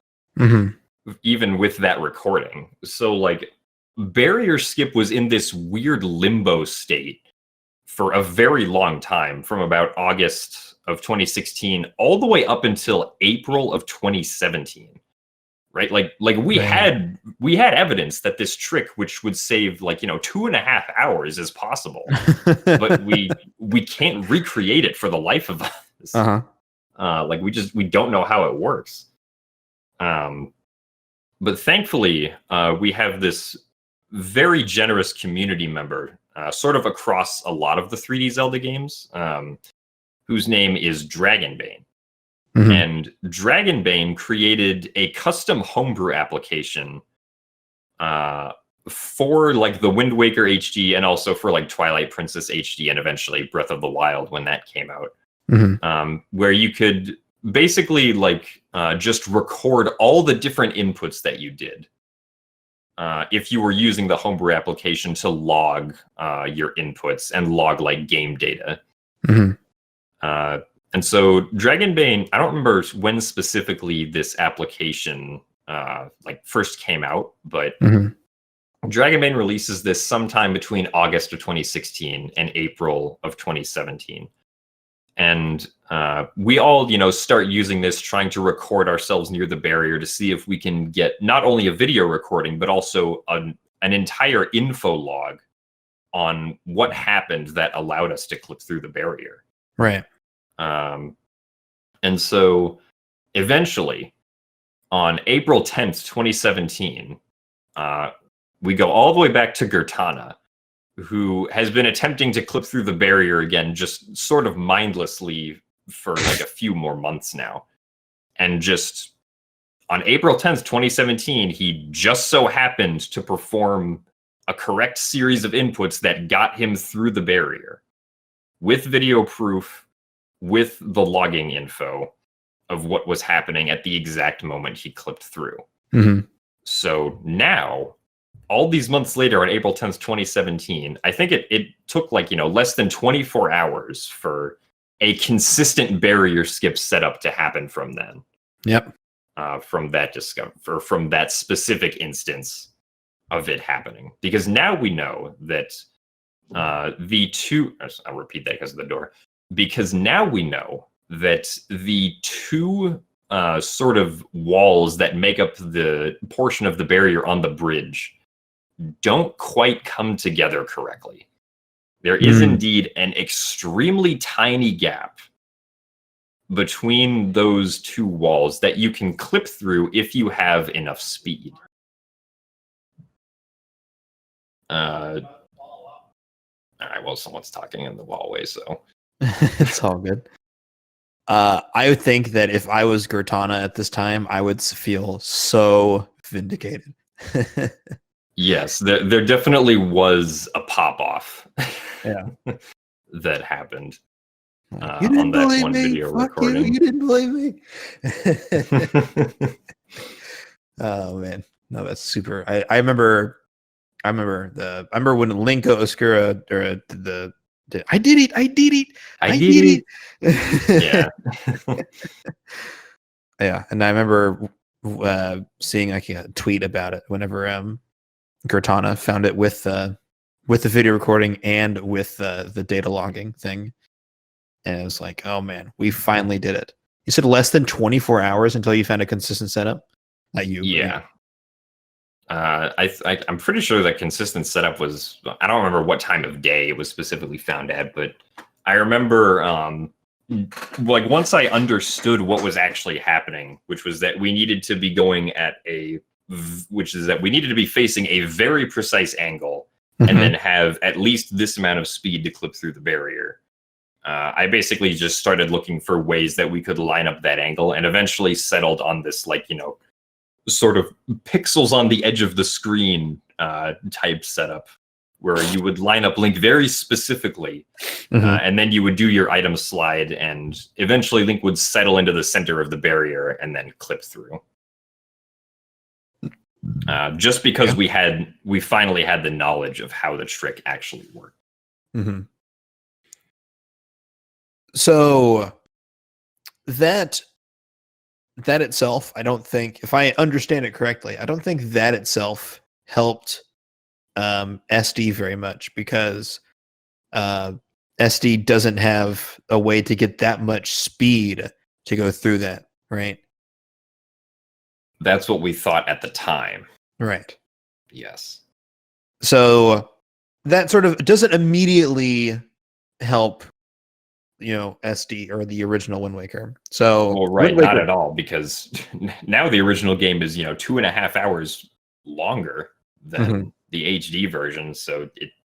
Even with that recording. So, like, barrier skip was in this weird limbo state for a very long time, from about August of 2016 all the way up until April of 2017. Right? Like we had evidence that this trick, which would save 2.5 hours, is possible, but we can't recreate it for the life of us. We don't know how it works. But thankfully, we have this very generous community member, sort of across a lot of the 3D Zelda games, whose name is Dragonbane. And Dragonbane created a custom homebrew application for like the Wind Waker HD, and also for like Twilight Princess HD, and eventually Breath of the Wild when that came out, where you could basically just record all the different inputs that you did. If you were using the homebrew application to log your inputs and log like game data. And so Dragonbane, I don't remember when specifically this application first came out, but Dragonbane releases this sometime between August of 2016 and April of 2017. And we all, start using this, trying to record ourselves near the barrier to see if we can get not only a video recording, but also an entire info log on what happened that allowed us to clip through the barrier. Right. And so eventually, on April 10th, 2017, we go all the way back to Gertana, who has been attempting to clip through the barrier again, just sort of mindlessly for like a few more months now. And just on April 10th, 2017, he just so happened to perform a correct series of inputs that got him through the barrier with video proof, with the logging info of what was happening at the exact moment he clipped through. So now, all these months later, on April 10th, 2017, I think it took less than 24 hours for a consistent barrier skip setup to happen from then. Yep. From that specific instance of it happening. Because now we know that I'll repeat that because of the door. Because now we know that the two sort of walls that make up the portion of the barrier on the bridge don't quite come together correctly. There is indeed an extremely tiny gap between those two walls that you can clip through if you have enough speed. All right, well, someone's talking in the hallway, so It's all good. I would think that if I was Cortana at this time, I would feel so vindicated. yes, there definitely was a pop off. Yeah. That happened You didn't on that believe one me. video Fuck recording. You didn't believe me. Oh man, no, that's super. I remember when Linko Oscura I did it. I did it. Yeah. Yeah, and I remember seeing like a tweet about it whenever Cortana found it with the video recording and with the data logging thing, and it was like, oh man, we finally did it. You said less than 24 hours until you found a consistent setup. Not you. Yeah. I'm pretty sure that consistent setup was, I don't remember what time of day it was specifically found at, but I remember like once I understood what was actually happening, which was that we needed to be facing a very precise angle and then have at least this amount of speed to clip through the barrier. I basically just started looking for ways that we could line up that angle and eventually settled on this, like, sort of pixels on the edge of the screen type setup where you would line up Link very specifically, and then you would do your item slide, and eventually Link would settle into the center of the barrier and then clip through. Just because we finally had the knowledge of how the trick actually worked. Mm-hmm. So that itself, I don't think, if I understand it correctly, I don't think that itself helped SD very much, because SD doesn't have a way to get that much speed to go through that, right? That's what we thought at the time. Right. Yes. So that sort of doesn't immediately help, SD or the original Wind Waker. So, well, right, not at all, because now the original game is 2.5 hours longer than the HD version. So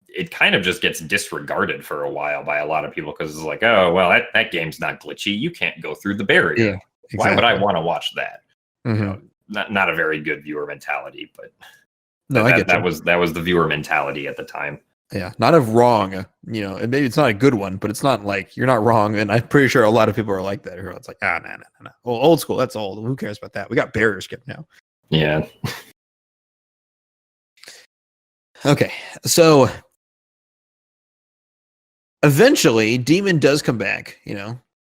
it kind of just gets disregarded for a while by a lot of people, because it's like, oh well, that game's not glitchy. You can't go through the barrier. Yeah, exactly. Why would I want to watch that? Not a very good viewer mentality, but no, I get that was the viewer mentality at the time. Yeah, not of wrong, and maybe it's not a good one, but it's not like you're not wrong. And I'm pretty sure a lot of people are like that. It's like, no. Well, old school, that's old. Who cares about that? We got barrier skip now. Yeah. Okay, so eventually, Demon does come back.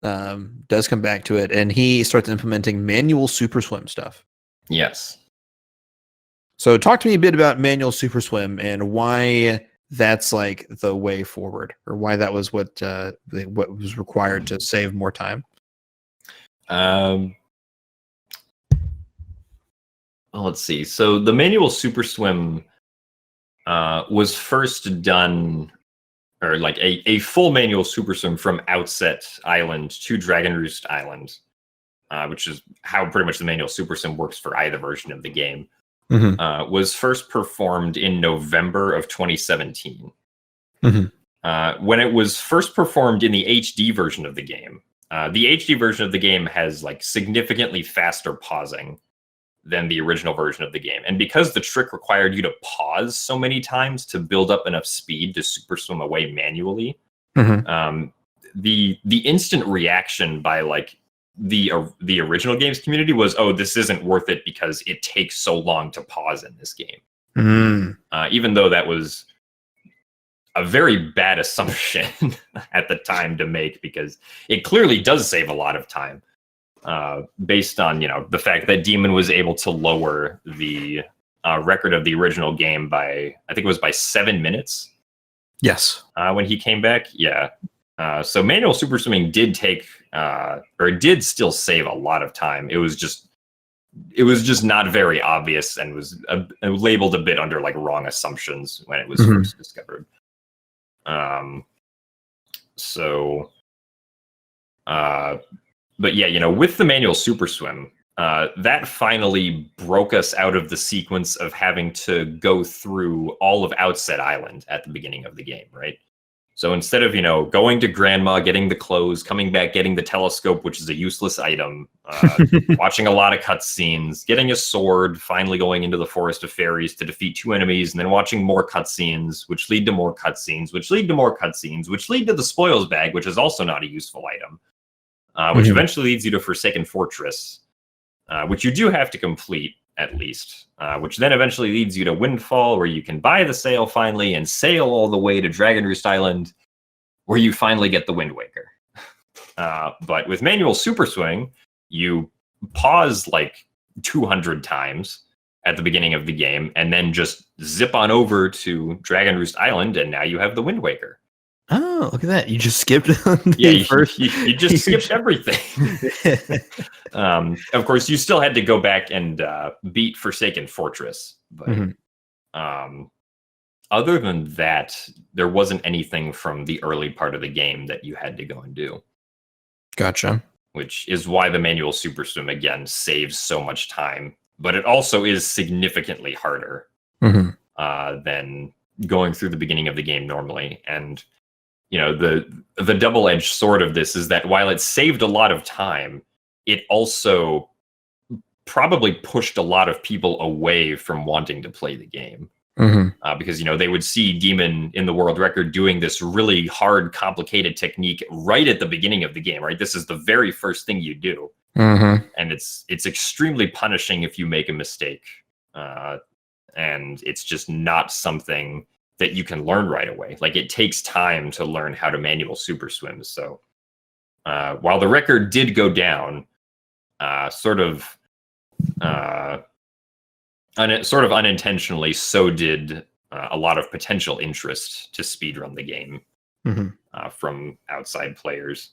Does come back to it, and he starts implementing manual super swim stuff. Yes. So, talk to me a bit about manual super swim and why that's like the way forward, or why that was what was required to save more time. Well, let's see. So the manual super swim was first done, or like a full manual super swim from Outset Island to Dragon Roost Island, which is how pretty much the manual super swim works for either version of the game. Was first performed in November of 2017. When it was first performed in the HD version of the game, the HD version of the game has like significantly faster pausing than the original version of the game. And because the trick required you to pause so many times to build up enough speed to super swim away manually, the instant reaction by like the original games community was, oh, this isn't worth it because it takes so long to pause in this game. Even though that was a very bad assumption at the time to make, because it clearly does save a lot of time, based on the fact that Demon was able to lower the record of the original game by, I think it was by 7 minutes. Yes. When he came back. Yeah. So manual super swimming did take, or it did still save a lot of time. It was just not very obvious, and was labeled a bit under like wrong assumptions when it was first discovered. But yeah, with the manual super swim, that finally broke us out of the sequence of having to go through all of Outset Island at the beginning of the game, right? So instead of, going to grandma, getting the clothes, coming back, getting the telescope, which is a useless item, watching a lot of cutscenes, getting a sword, finally going into the Forest of Fairies to defeat 2 enemies, and then watching more cutscenes, which lead to more cutscenes, which lead to more cutscenes, which lead to the spoils bag, which is also not a useful item, which eventually leads you to Forsaken Fortress, which you do have to complete, at least, which then eventually leads you to Windfall, where you can buy the sail finally and sail all the way to Dragon Roost Island, where you finally get the Wind Waker. But with manual Super Swing, you pause like 200 times at the beginning of the game, and then just zip on over to Dragon Roost Island, and now you have the Wind Waker. Oh, look at that. You just skipped first. You just skipped everything. Of course, you still had to go back and beat Forsaken Fortress. But other than that, there wasn't anything from the early part of the game that you had to go and do. Gotcha. Which is why the manual Super Swim, again, saves so much time. But it also is significantly harder than going through the beginning of the game normally. And the double-edged sword of this is that while it saved a lot of time, it also probably pushed a lot of people away from wanting to play the game. Because, they would see Demon in the World Record doing this really hard, complicated technique right at the beginning of the game, right? This is the very first thing you do. And it's extremely punishing if you make a mistake. And it's just not something that you can learn right away. Like, it takes time to learn how to manual Super Swim. So while the record did go down, sort of unintentionally, so did a lot of potential interest to speedrun the game from outside players.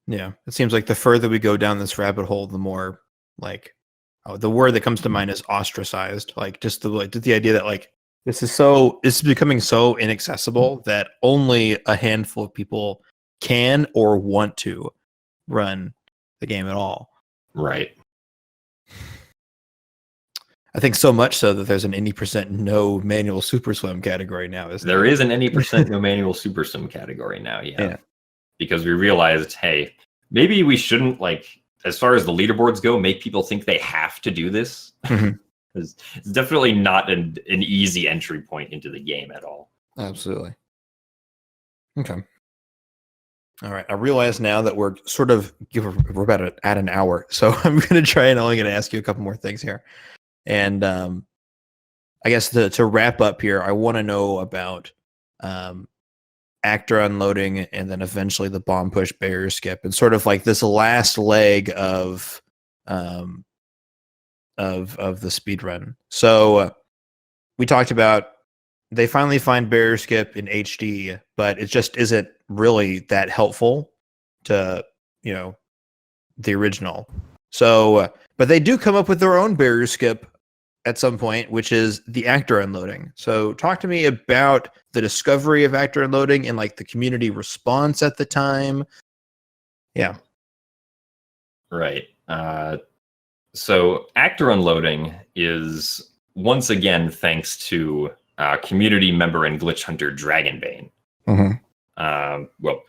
Yeah, it seems like the further we go down this rabbit hole, the more the word that comes to mind is ostracized. Like, just the idea that like this is becoming so inaccessible that only a handful of people can or want to run the game at all. Right. I think so much so that there's an 80% no manual Super Swim category now. There is an 80% no manual Super Swim category now, yeah. Because we realized, hey, maybe we shouldn't, like, as far as the leaderboards go, make people think they have to do this. It's definitely not an easy entry point into the game at all. Absolutely. Okay. All right. I realize now that we're about at an hour, so I'm going to try and only going to ask you a couple more things here. And I guess to wrap up here, I want to know about actor unloading and then eventually the bomb push barrier skip and sort of like this last leg of the speed run. So we talked about they finally find barrier skip in HD, but it just isn't really that helpful to the original. So but they do come up with their own barrier skip at some point, which is the actor unloading. So talk to me about the discovery of actor unloading and like the community response at the time. Yeah. Right. So actor unloading is once again thanks to community member and glitch hunter Dragonbane. Well,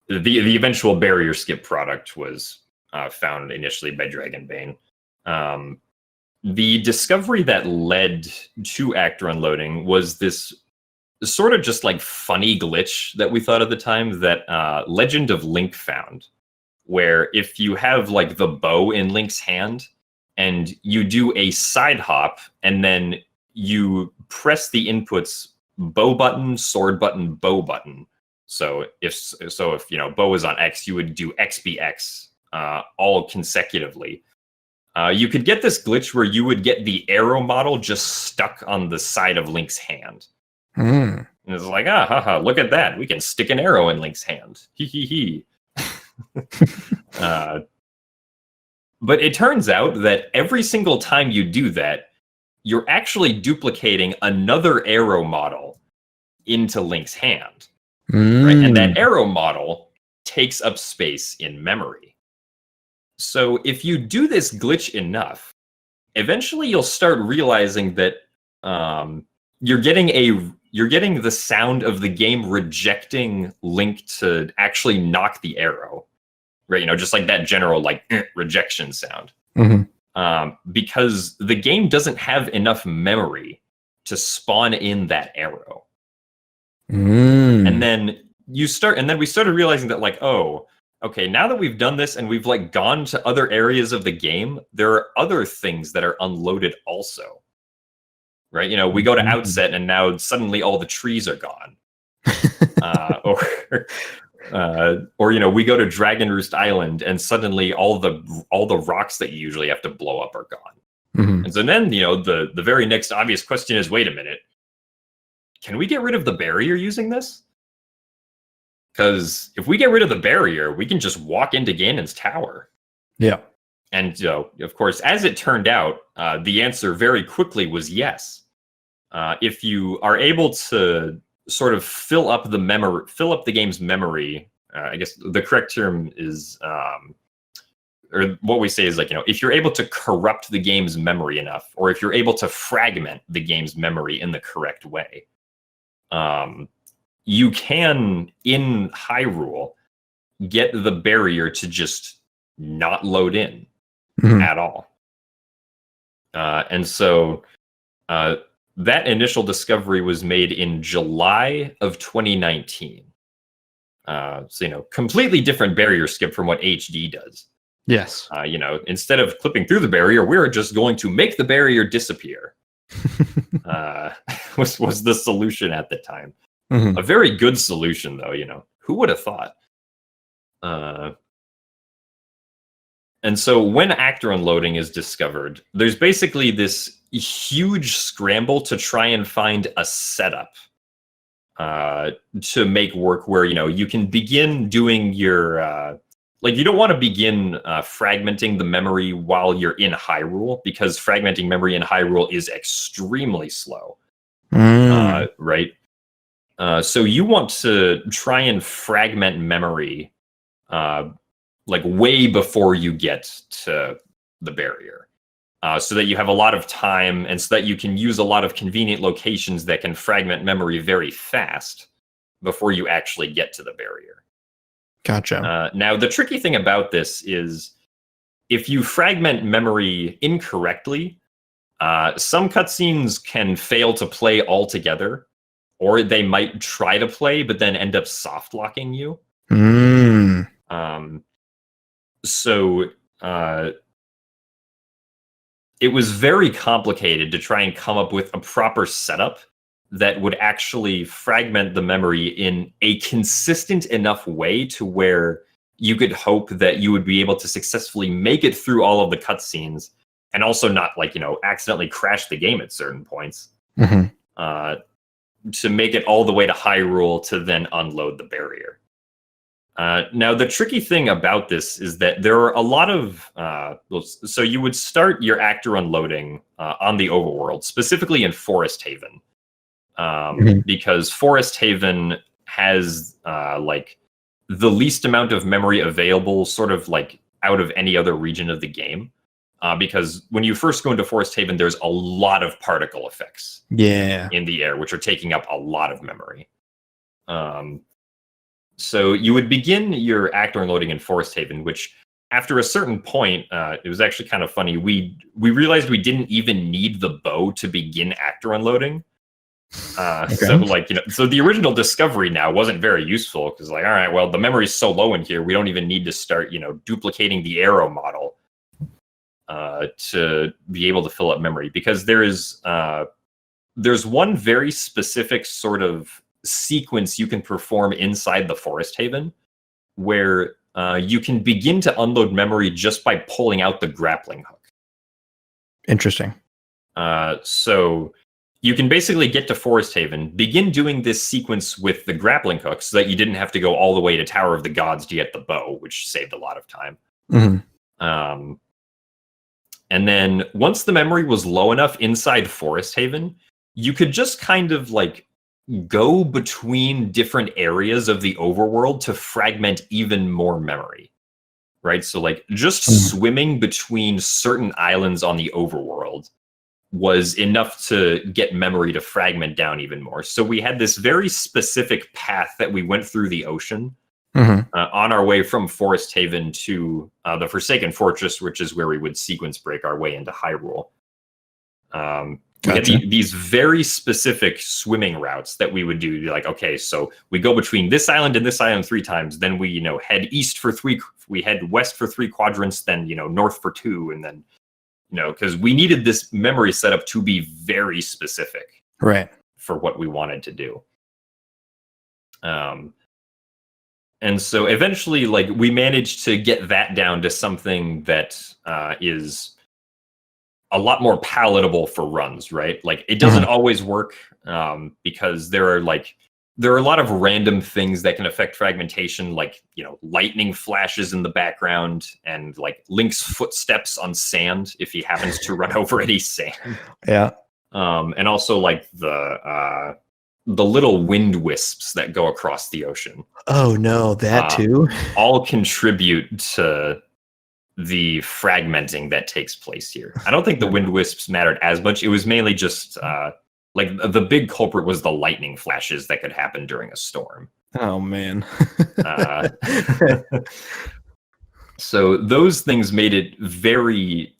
the eventual barrier skip product was found initially by Dragonbane. The discovery that led to actor unloading was this sort of just like funny glitch that we thought at the time that Legend of Link found, where if you have like the bow in Link's hand and you do a side hop and then you press the inputs bow button, sword button, bow button. So if bow is on X, you would do XBX all consecutively. You could get this glitch where you would get the arrow model just stuck on the side of Link's hand. And it's like, look at that. We can stick an arrow in Link's hand. Hee. But it turns out that every single time you do that, you're actually duplicating another arrow model into Link's hand. Right? And that arrow model takes up space in memory. So if you do this glitch enough, eventually you'll start realizing that you're getting you're getting the sound of the game rejecting Link to actually knock the arrow, right? Just like that general like rejection sound. Because the game doesn't have enough memory to spawn in that arrow. And then we started realizing that like, oh, okay, now that we've done this and we've like gone to other areas of the game, there are other things that are unloaded also. Right? We go to Outset and now suddenly all the trees are gone. Or we go to Dragon Roost Island and suddenly all the rocks that you usually have to blow up are gone. And so then, the very next obvious question is, wait a minute, can we get rid of the barrier using this? Because if we get rid of the barrier, we can just walk into Ganon's tower. Yeah. And, of course, as it turned out, the answer very quickly was yes. If you are able to sort of fill up the game's memory, I guess the correct term is, or what we say is like, if you're able to corrupt the game's memory enough, or if you're able to fragment the game's memory in the correct way, you can, in Hyrule, get the barrier to just not load in at all. And so that initial discovery was made in July of 2019. So, completely different barrier skip from what HD does. Yes. Instead of clipping through the barrier, we're just going to make the barrier disappear. Was the solution at the time. A very good solution, though, who would have thought? And so when actor unloading is discovered, there's basically this huge scramble to try and find a setup to make work where, you can begin doing your... you don't want to begin fragmenting the memory while you're in Hyrule, because fragmenting memory in Hyrule is extremely slow. Right? So you want to try and fragment memory way before you get to the barrier, so that you have a lot of time and so that you can use a lot of convenient locations that can fragment memory very fast before you actually get to the barrier. Gotcha. Now, the tricky thing about this is if you fragment memory incorrectly, some cutscenes can fail to play altogether, or they might try to play but then end up soft locking you. So it was very complicated to try and come up with a proper setup that would actually fragment the memory in a consistent enough way to where you could hope that you would be able to successfully make it through all of the cutscenes and also not accidentally crash the game at certain points. To make it all the way to Hyrule to then unload the barrier. Now, the tricky thing about this is that there are a lot of... so you would start your actor unloading on the overworld, specifically in Forest Haven. Because Forest Haven has the least amount of memory available sort of out of any other region of the game. Because when you first go into Forest Haven, there's a lot of particle effects in the air, which are taking up a lot of memory. So you would begin your actor unloading in Forest Haven, which after a certain point, it was actually kind of funny. We realized we didn't even need the bow to begin actor unloading. Okay. So the original discovery now wasn't very useful because all right, well, the memory's so low in here, we don't even need to start, duplicating the arrow model to be able to fill up memory, because there's one very specific sort of sequence you can perform inside the Forest Haven where you can begin to unload memory just by pulling out the grappling hook. Interesting. So you can basically get to Forest Haven, begin doing this sequence with the grappling hook so that you didn't have to go all the way to Tower of the Gods to get the bow, which saved a lot of time. And then once the memory was low enough inside Forest Haven, you could just kind of go between different areas of the overworld to fragment even more memory, right? So just swimming between certain islands on the overworld was enough to get memory to fragment down even more. So we had this very specific path that we went through the ocean on our way from Forest Haven to the Forsaken Fortress, which is where we would sequence break our way into Hyrule. We had these very specific swimming routes that we would do. Like, okay, so we go between this island and this island 3 times. Then we, head east for 3. We head west for 3 quadrants. Then, north for 2. And then, because we needed this memory setup to be very specific, right, for what we wanted to do. And so eventually, like, we managed to get that down to something that is a lot more palatable for runs, right? Like, it doesn't always work because there are a lot of random things that can affect fragmentation, like, lightning flashes in the background and like Link's footsteps on sand if he happens to run over any sand. Yeah. And also like the little wind wisps that go across the ocean. Oh no, that too? All contribute to the fragmenting that takes place here. I don't think the wind wisps mattered as much. It was mainly just like the big culprit was the lightning flashes that could happen during a storm. Oh man. So those things made it very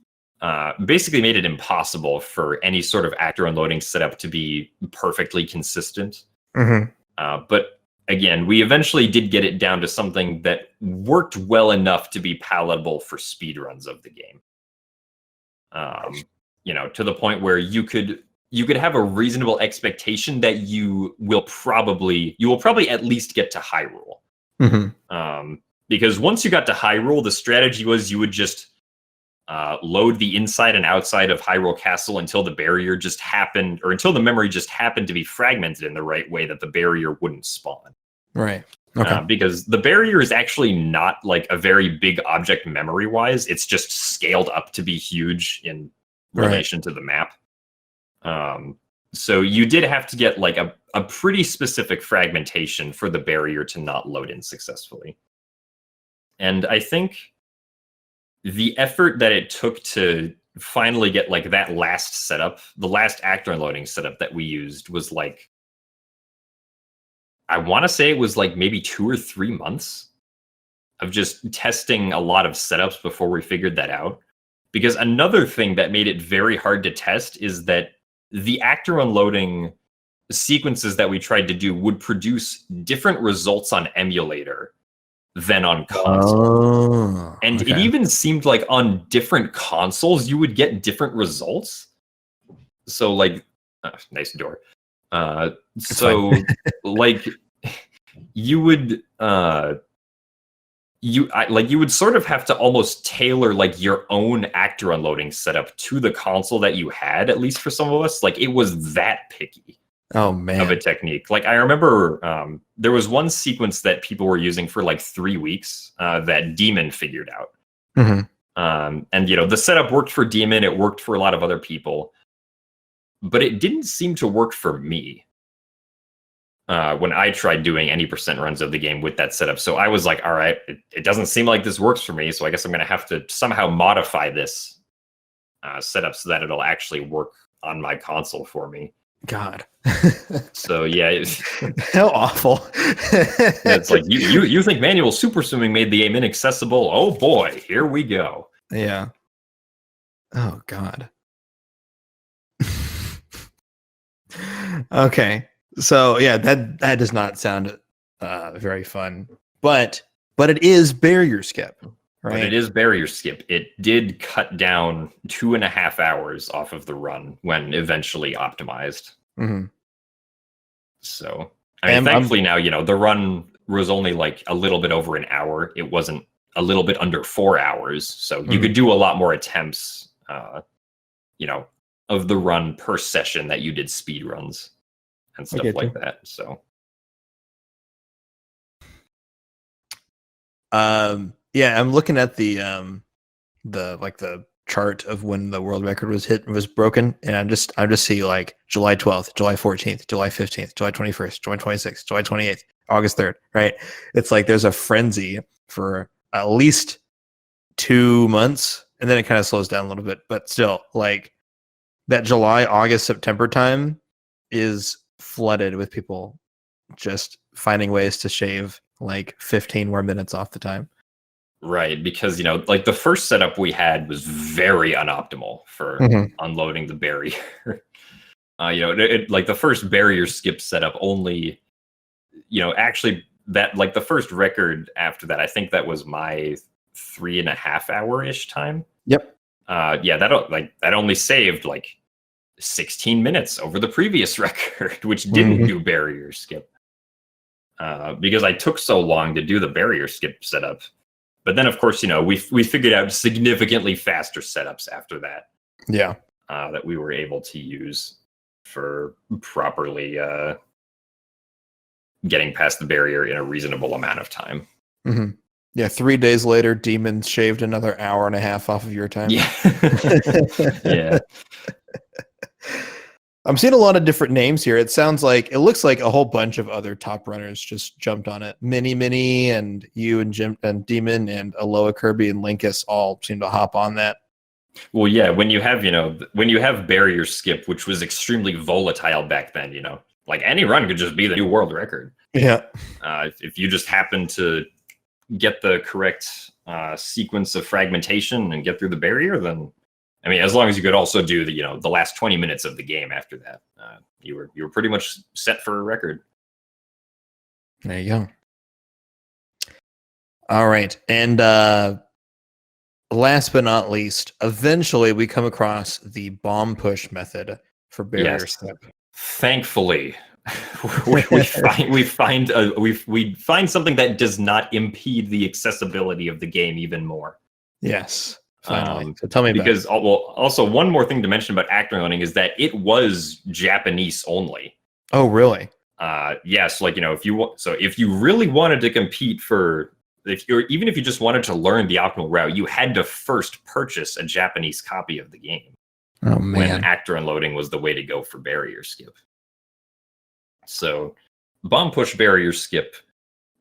basically made it impossible for any sort of actor unloading setup to be perfectly consistent. But again, we eventually did get it down to something that worked well enough to be palatable for speedruns of the game. To the point where you could have a reasonable expectation that you will probably at least get to Hyrule. Because once you got to Hyrule, the strategy was you would just load the inside and outside of Hyrule Castle until the barrier just happened, or until the memory just happened to be fragmented in the right way that the barrier wouldn't spawn. Right. Okay. Because the barrier is actually not like a very big object memory-wise. It's just scaled up to be huge in relation to the map. So you did have to get like a pretty specific fragmentation for the barrier to not load in successfully. And I think the effort that it took to finally get like that last setup, the last actor unloading setup that we used was like, I want to say it was like maybe 2 or 3 months of just testing a lot of setups before we figured that out. Because another thing that made it very hard to test is that the actor unloading sequences that we tried to do would produce different results on emulator than on console. And it even seemed like on different consoles, you would get different results. So like, nice door. So like you would you would sort of have to almost tailor like your own actor unloading setup to the console that you had, at least for some of us. Like, it was that picky. Oh man. Of a technique. Like, I remember there was one sequence that people were using for like 3 weeks that Demon figured out. And the setup worked for Demon, it worked for a lot of other people, but it didn't seem to work for me when I tried doing any percent runs of the game with that setup. So I was like, all right, it doesn't seem like this works for me, so I guess I'm going to have to somehow modify this setup so that it'll actually work on my console for me. God. So yeah, how awful. It's like you think manual super swimming made the game inaccessible? Oh boy, here we go. Yeah. Oh God. Okay. So yeah, that does not sound very fun, but it is barrier skip, right? But it is barrier skip. It did cut down 2.5 hours off of the run when eventually optimized. So I mean, thankfully now the run was only like a little bit over an hour. It wasn't a little bit under 4 hours, so you could do a lot more attempts, of the run per session that you did speed runs and stuff like that. So yeah, I'm looking at the chart of when the world record was broken, and I'm just seeing like July 12th, July 14th, July 15th, July 21st, July 26th, July 28th, August 3rd, right? It's like there's a frenzy for at least 2 months, and then it kind of slows down a little bit, but still, like, that July, August, September time is flooded with people just finding ways to shave like 15 more minutes off the time. Right, because like the first setup we had was very unoptimal for unloading the barrier. Like the first barrier skip setup only, actually that like the first record after that, I think that was my 3.5 hour-ish time. Yep. That only saved like 16 minutes over the previous record, which didn't do barrier skip. Because I took so long to do the barrier skip setup. But then, of course, we figured out significantly faster setups after that. Yeah. That we were able to use for properly getting past the barrier in a reasonable amount of time. Mm-hmm. Yeah, 3 days later, Demon shaved another hour and a half off of your time. Yeah. Yeah. I'm seeing a lot of different names here. It looks like a whole bunch of other top runners just jumped on it. Mini, and you and Jim and Demon and Aloha Kirby and Linkus all seem to hop on that. Well, yeah, when you have barrier skip, which was extremely volatile back then, like any run could just be the new world record. Yeah. If you just happen to get the correct sequence of fragmentation and get through the barrier, then as long as you could also do the last 20 minutes of the game after that, you were pretty much set for a record. There you go. All right, and last but not least, eventually we come across the bomb push method for barrier skip. Thankfully, we find something that does not impede the accessibility of the game even more. Yes. Finally. So tell me about because also one more thing to mention about actor learning is that it was Japanese only. Oh, really? Yes. Like, if you really wanted to compete even if you just wanted to learn the optimal route, you had to first purchase a Japanese copy of the game. Oh, man. When actor unloading was the way to go for barrier skip. So bomb push barrier skip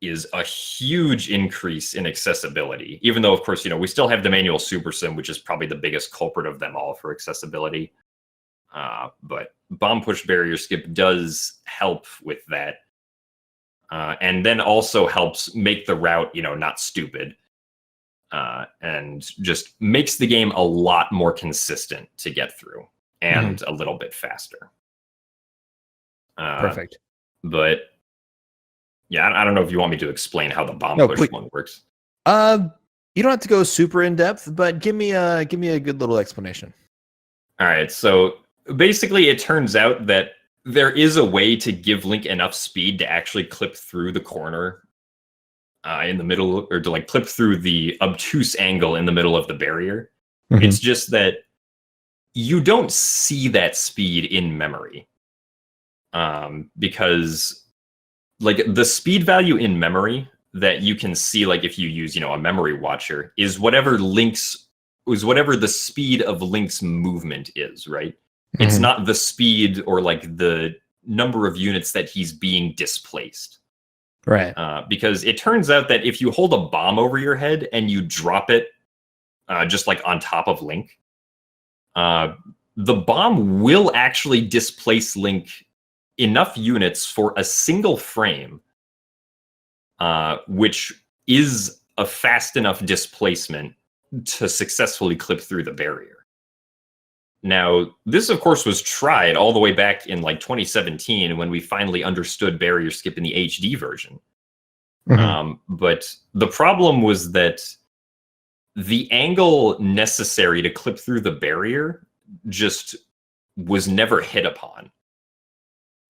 is a huge increase in accessibility, even though, of course, we still have the manual super sim, which is probably the biggest culprit of them all for accessibility. But bomb push barrier skip does help with that. And then also helps make the route, not stupid. And just makes the game a lot more consistent to get through and a little bit faster. Perfect. But yeah, I don't know if you want me to explain how the bomb push one works. You don't have to go super in depth, but give me a good little explanation. All right. So basically, it turns out that there is a way to give Link enough speed to actually clip through the corner in the middle, or to like clip through the obtuse angle in the middle of the barrier. It's just that you don't see that speed in memory, because like the speed value in memory that you can see, like if you use, a memory watcher, is whatever the speed of Link's movement is, right? It's not the speed or like the number of units that he's being displaced. Right. Because it turns out that if you hold a bomb over your head and you drop it just like on top of Link, the bomb will actually displace Link enough units for a single frame, which is a fast enough displacement to successfully clip through the barrier. Now, this, of course, was tried all the way back in like 2017 when we finally understood barrier skip in the HD version. But the problem was that the angle necessary to clip through the barrier just was never hit upon.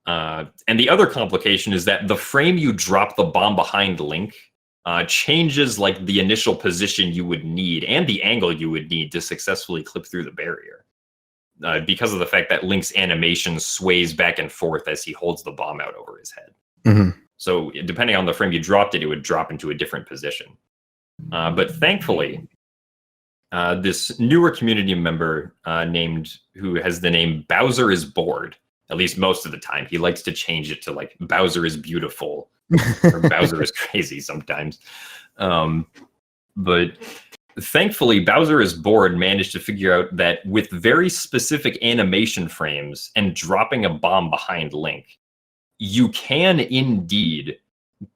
And the other complication is that the frame you drop the bomb behind Link changes like the initial position you would need and the angle you would need to successfully clip through the barrier. Because of the fact that Link's animation sways back and forth as he holds the bomb out over his head. So depending on the frame you dropped it, it would drop into a different position. But thankfully, this newer community member who has the name Bowser is Bored, at least most of the time. He likes to change it to like Bowser is Beautiful or Bowser is Crazy sometimes. But thankfully, Bowser is bored managed to figure out that with very specific animation frames and dropping a bomb behind Link, you can indeed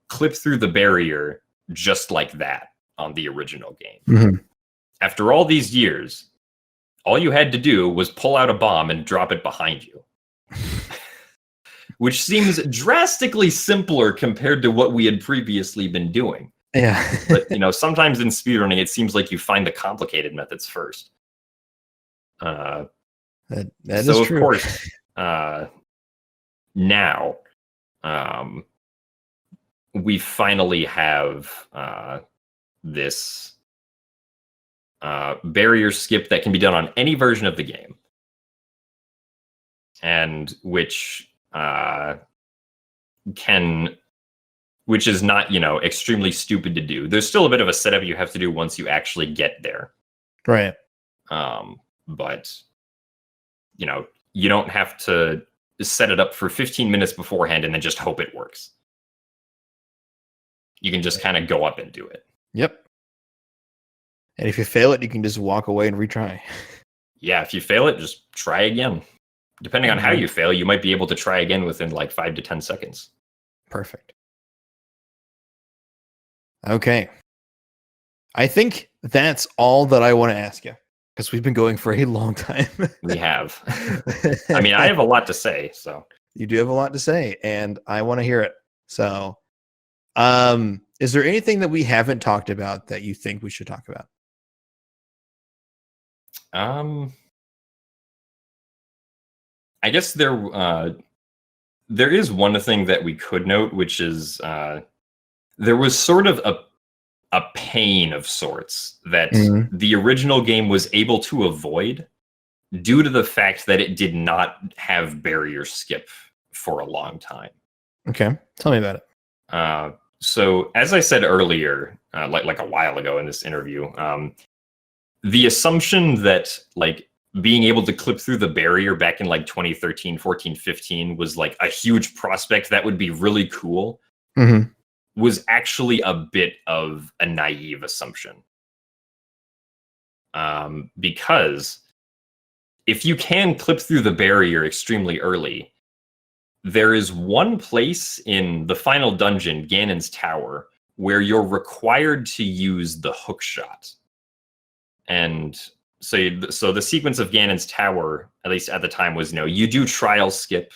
clip through the barrier just like that on the original game. Mm-hmm. After all these years, all you had to do was pull out a bomb and drop it behind you. Which seems drastically simpler compared to what we had previously been doing. Yeah. But, sometimes in speedrunning, it seems like you find the complicated methods first. That so is of true. course, now we finally have this barrier skip that can be done on any version of the game, and which is not, extremely stupid to do. There's still a bit of a setup you have to do once you actually get there. Right. But, you don't have to set it up for 15 minutes beforehand and then just hope it works. You can just kind of go up and do it. Yep. And if you fail it, you can just walk away and retry. Yeah, if you fail it, just try again. Depending on how you fail, you might be able to try again within like 5 to 10 seconds. Perfect. Okay. I think that's all that I want to ask you, because we've been going for a long time. We have. I mean, I have a lot to say, so. You do have a lot to say, and I want to hear it. So, is there anything that we haven't talked about that you think we should talk about? I guess there is one thing that we could note, which is there was sort of a pain of sorts that the original game was able to avoid due to the fact that it did not have barrier skip for a long time. Okay, tell me about it. So, as I said earlier, like a while ago in this interview, the assumption that like being able to clip through the barrier back in like 2013, 14, 15 was like a huge prospect that would be really cool was actually a bit of a naive assumption. Because if you can clip through the barrier extremely early, there is one place in the final dungeon, Ganon's Tower, where you're required to use the hook shot. And so the sequence of Ganon's Tower, at least at the time, was you do trial skip,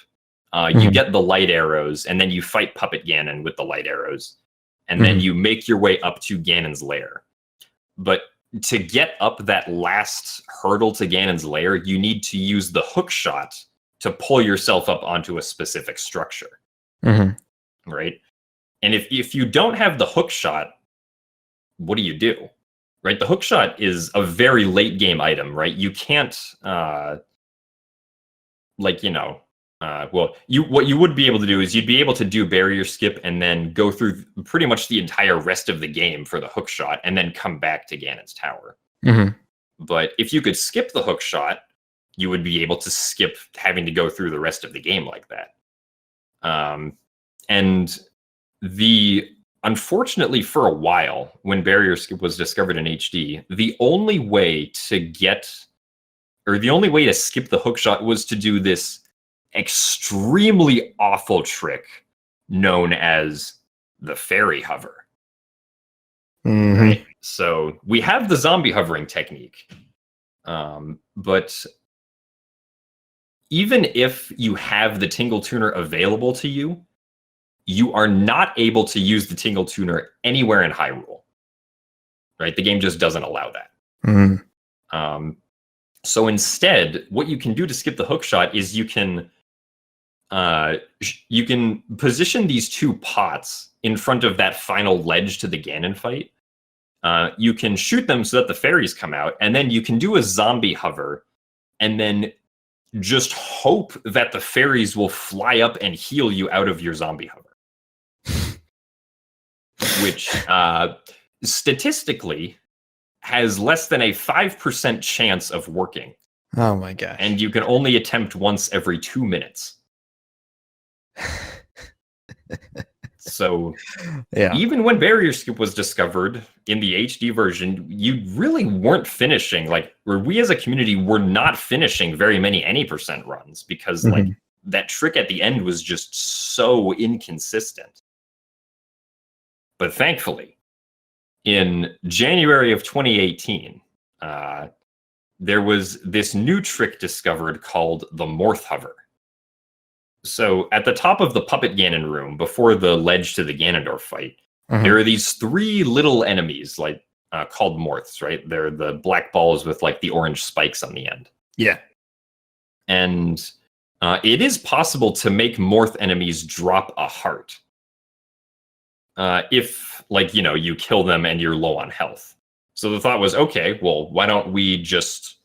you get the light arrows, and then you fight Puppet Ganon with the light arrows, and then you make your way up to Ganon's lair. But to get up that last hurdle to Ganon's lair, you need to use the hook shot to pull yourself up onto a specific structure. Right? And if you don't have the hook shot, what do? Right? The hook shot is a very late game item, right? You can't what you would be able to do is you'd be able to do barrier skip and then go through pretty much the entire rest of the game for the hook shot and then come back to Ganon's Tower. But if you could skip the hook shot, you would be able to skip having to go through the rest of the game like that. And unfortunately, for a while, when barrier skip was discovered in HD, the only way to skip the hook shot was to do this extremely awful trick known as the fairy hover. Right? So we have the zombie hovering technique, but even if you have the Tingle Tuner available to you, you are not able to use the Tingle Tuner anywhere in Hyrule. Right? The game just doesn't allow that. So instead, what you can do to skip the hook shot is you can position these two pots in front of that final ledge to the Ganon fight. You can shoot them so that the fairies come out, and then you can do a zombie hover, and then just hope that the fairies will fly up and heal you out of your zombie hover. Which, statistically, has less than a 5% chance of working. Oh my gosh. And you can only attempt once every 2 minutes. So Yeah. even when barrier skip was discovered in the HD version, you really weren't finishing, like, or we as a community were not finishing very many any percent runs because like that trick at the end was just so inconsistent. But thankfully, in January of 2018, there was this new trick discovered called the Morph Hover. So at the top of the Puppet Ganon room, before the ledge to the Ganondorf fight, there are these 3 little enemies, like called Morphs, right? They're the black balls with like the orange spikes on the end. Yeah. And it is possible to make Morph enemies drop a heart. If, like, you know, you kill them and you're low on health. So the thought was, okay, well, why don't we just,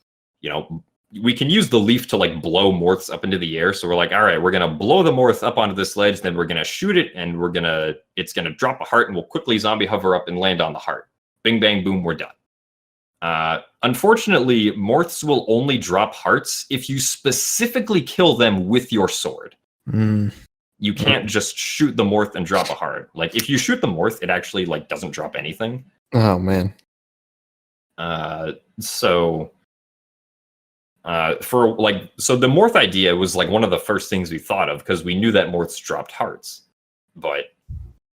you know, we can use the leaf to like blow Morphs up into the air. So we're like, all right, we're going to blow the Morph up onto this ledge, then we're going to shoot it, and it's going to drop a heart, and we'll quickly zombie hover up and land on the heart. Bing, bang, boom, we're done. Unfortunately, Morphs will only drop hearts if you specifically kill them with your sword. You can't just shoot the Morph and drop a heart. Like, if you shoot the Morph, it actually like doesn't drop anything. Oh man. So the Morph idea was like one of the first things we thought of because we knew that Morphs dropped hearts. But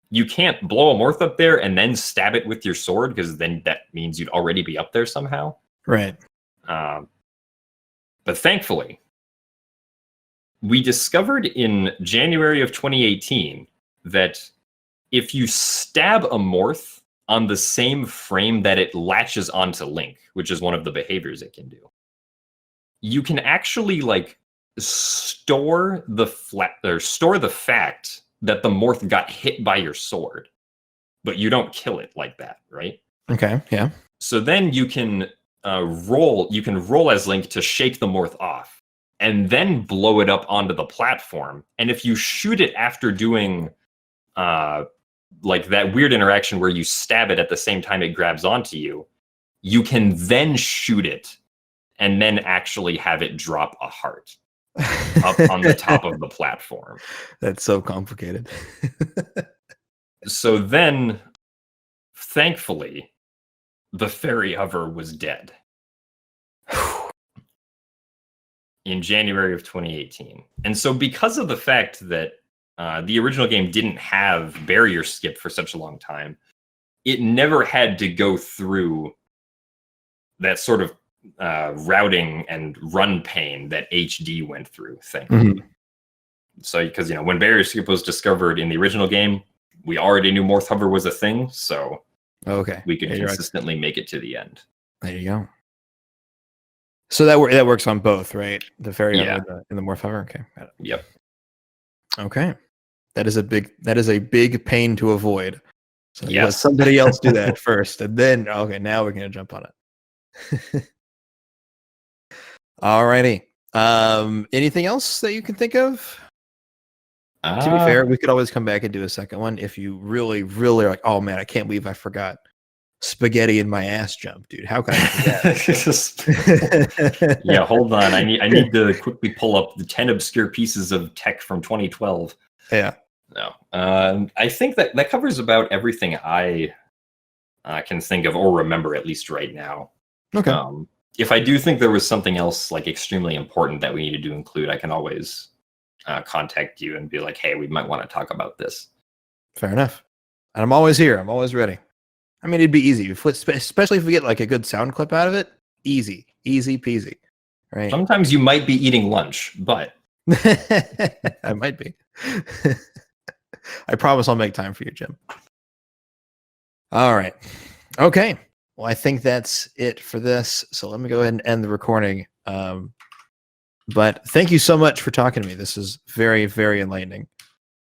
you can't blow a Morph up there and then stab it with your sword because then that means you'd already be up there somehow. Right. But thankfully, we discovered in January of 2018 that if you stab a Morph on the same frame that it latches onto Link, which is one of the behaviors it can do, you can actually like store the fact that the Morph got hit by your sword, but you don't kill it like that, right? Okay, yeah. So then you can roll as Link to shake the Morph off and then blow it up onto the platform. And if you shoot it after doing like that weird interaction where you stab it at the same time it grabs onto you, you can then shoot it and then actually have it drop a heart up on the top of the platform. That's so complicated. So then, thankfully, the fairy hover was dead in January of 2018. And so because of the fact that the original game didn't have barrier skip for such a long time, it never had to go through that sort of routing and run pain that HD went through, thankfully. So, because, you know, when barrier skip was discovered in the original game, we already knew Morph Hover was a thing, so we could consistently make it to the end. There you go. So that works on both, right? The fairy hover and the Morph Hover. Okay. Yep. Okay. That is a big pain to avoid. So let somebody else do that first, and then now we're gonna jump on it. Alrighty. Anything else that you can think of? To be fair, we could always come back and do a second one if you really, really are like, oh man, I can't believe I forgot spaghetti in my ass jump, dude. How can I forget? Yeah, hold on. I need to quickly pull up the 10 obscure pieces of tech from 2012. Yeah. No. I think that covers about everything I can think of or remember, at least right now. Okay. If I do think there was something else like extremely important that we needed to include, I can always contact you and be like, hey, we might want to talk about this. Fair enough. And I'm always here. I'm always ready. I mean, it'd be easy, especially if we get like a good sound clip out of it. Easy peasy. Right. Sometimes you might be eating lunch, but I might be. I promise I'll make time for you, Jim. All right. Okay. Well, I think that's it for this. So let me go ahead and end the recording. But thank you so much for talking to me. This is very, very enlightening.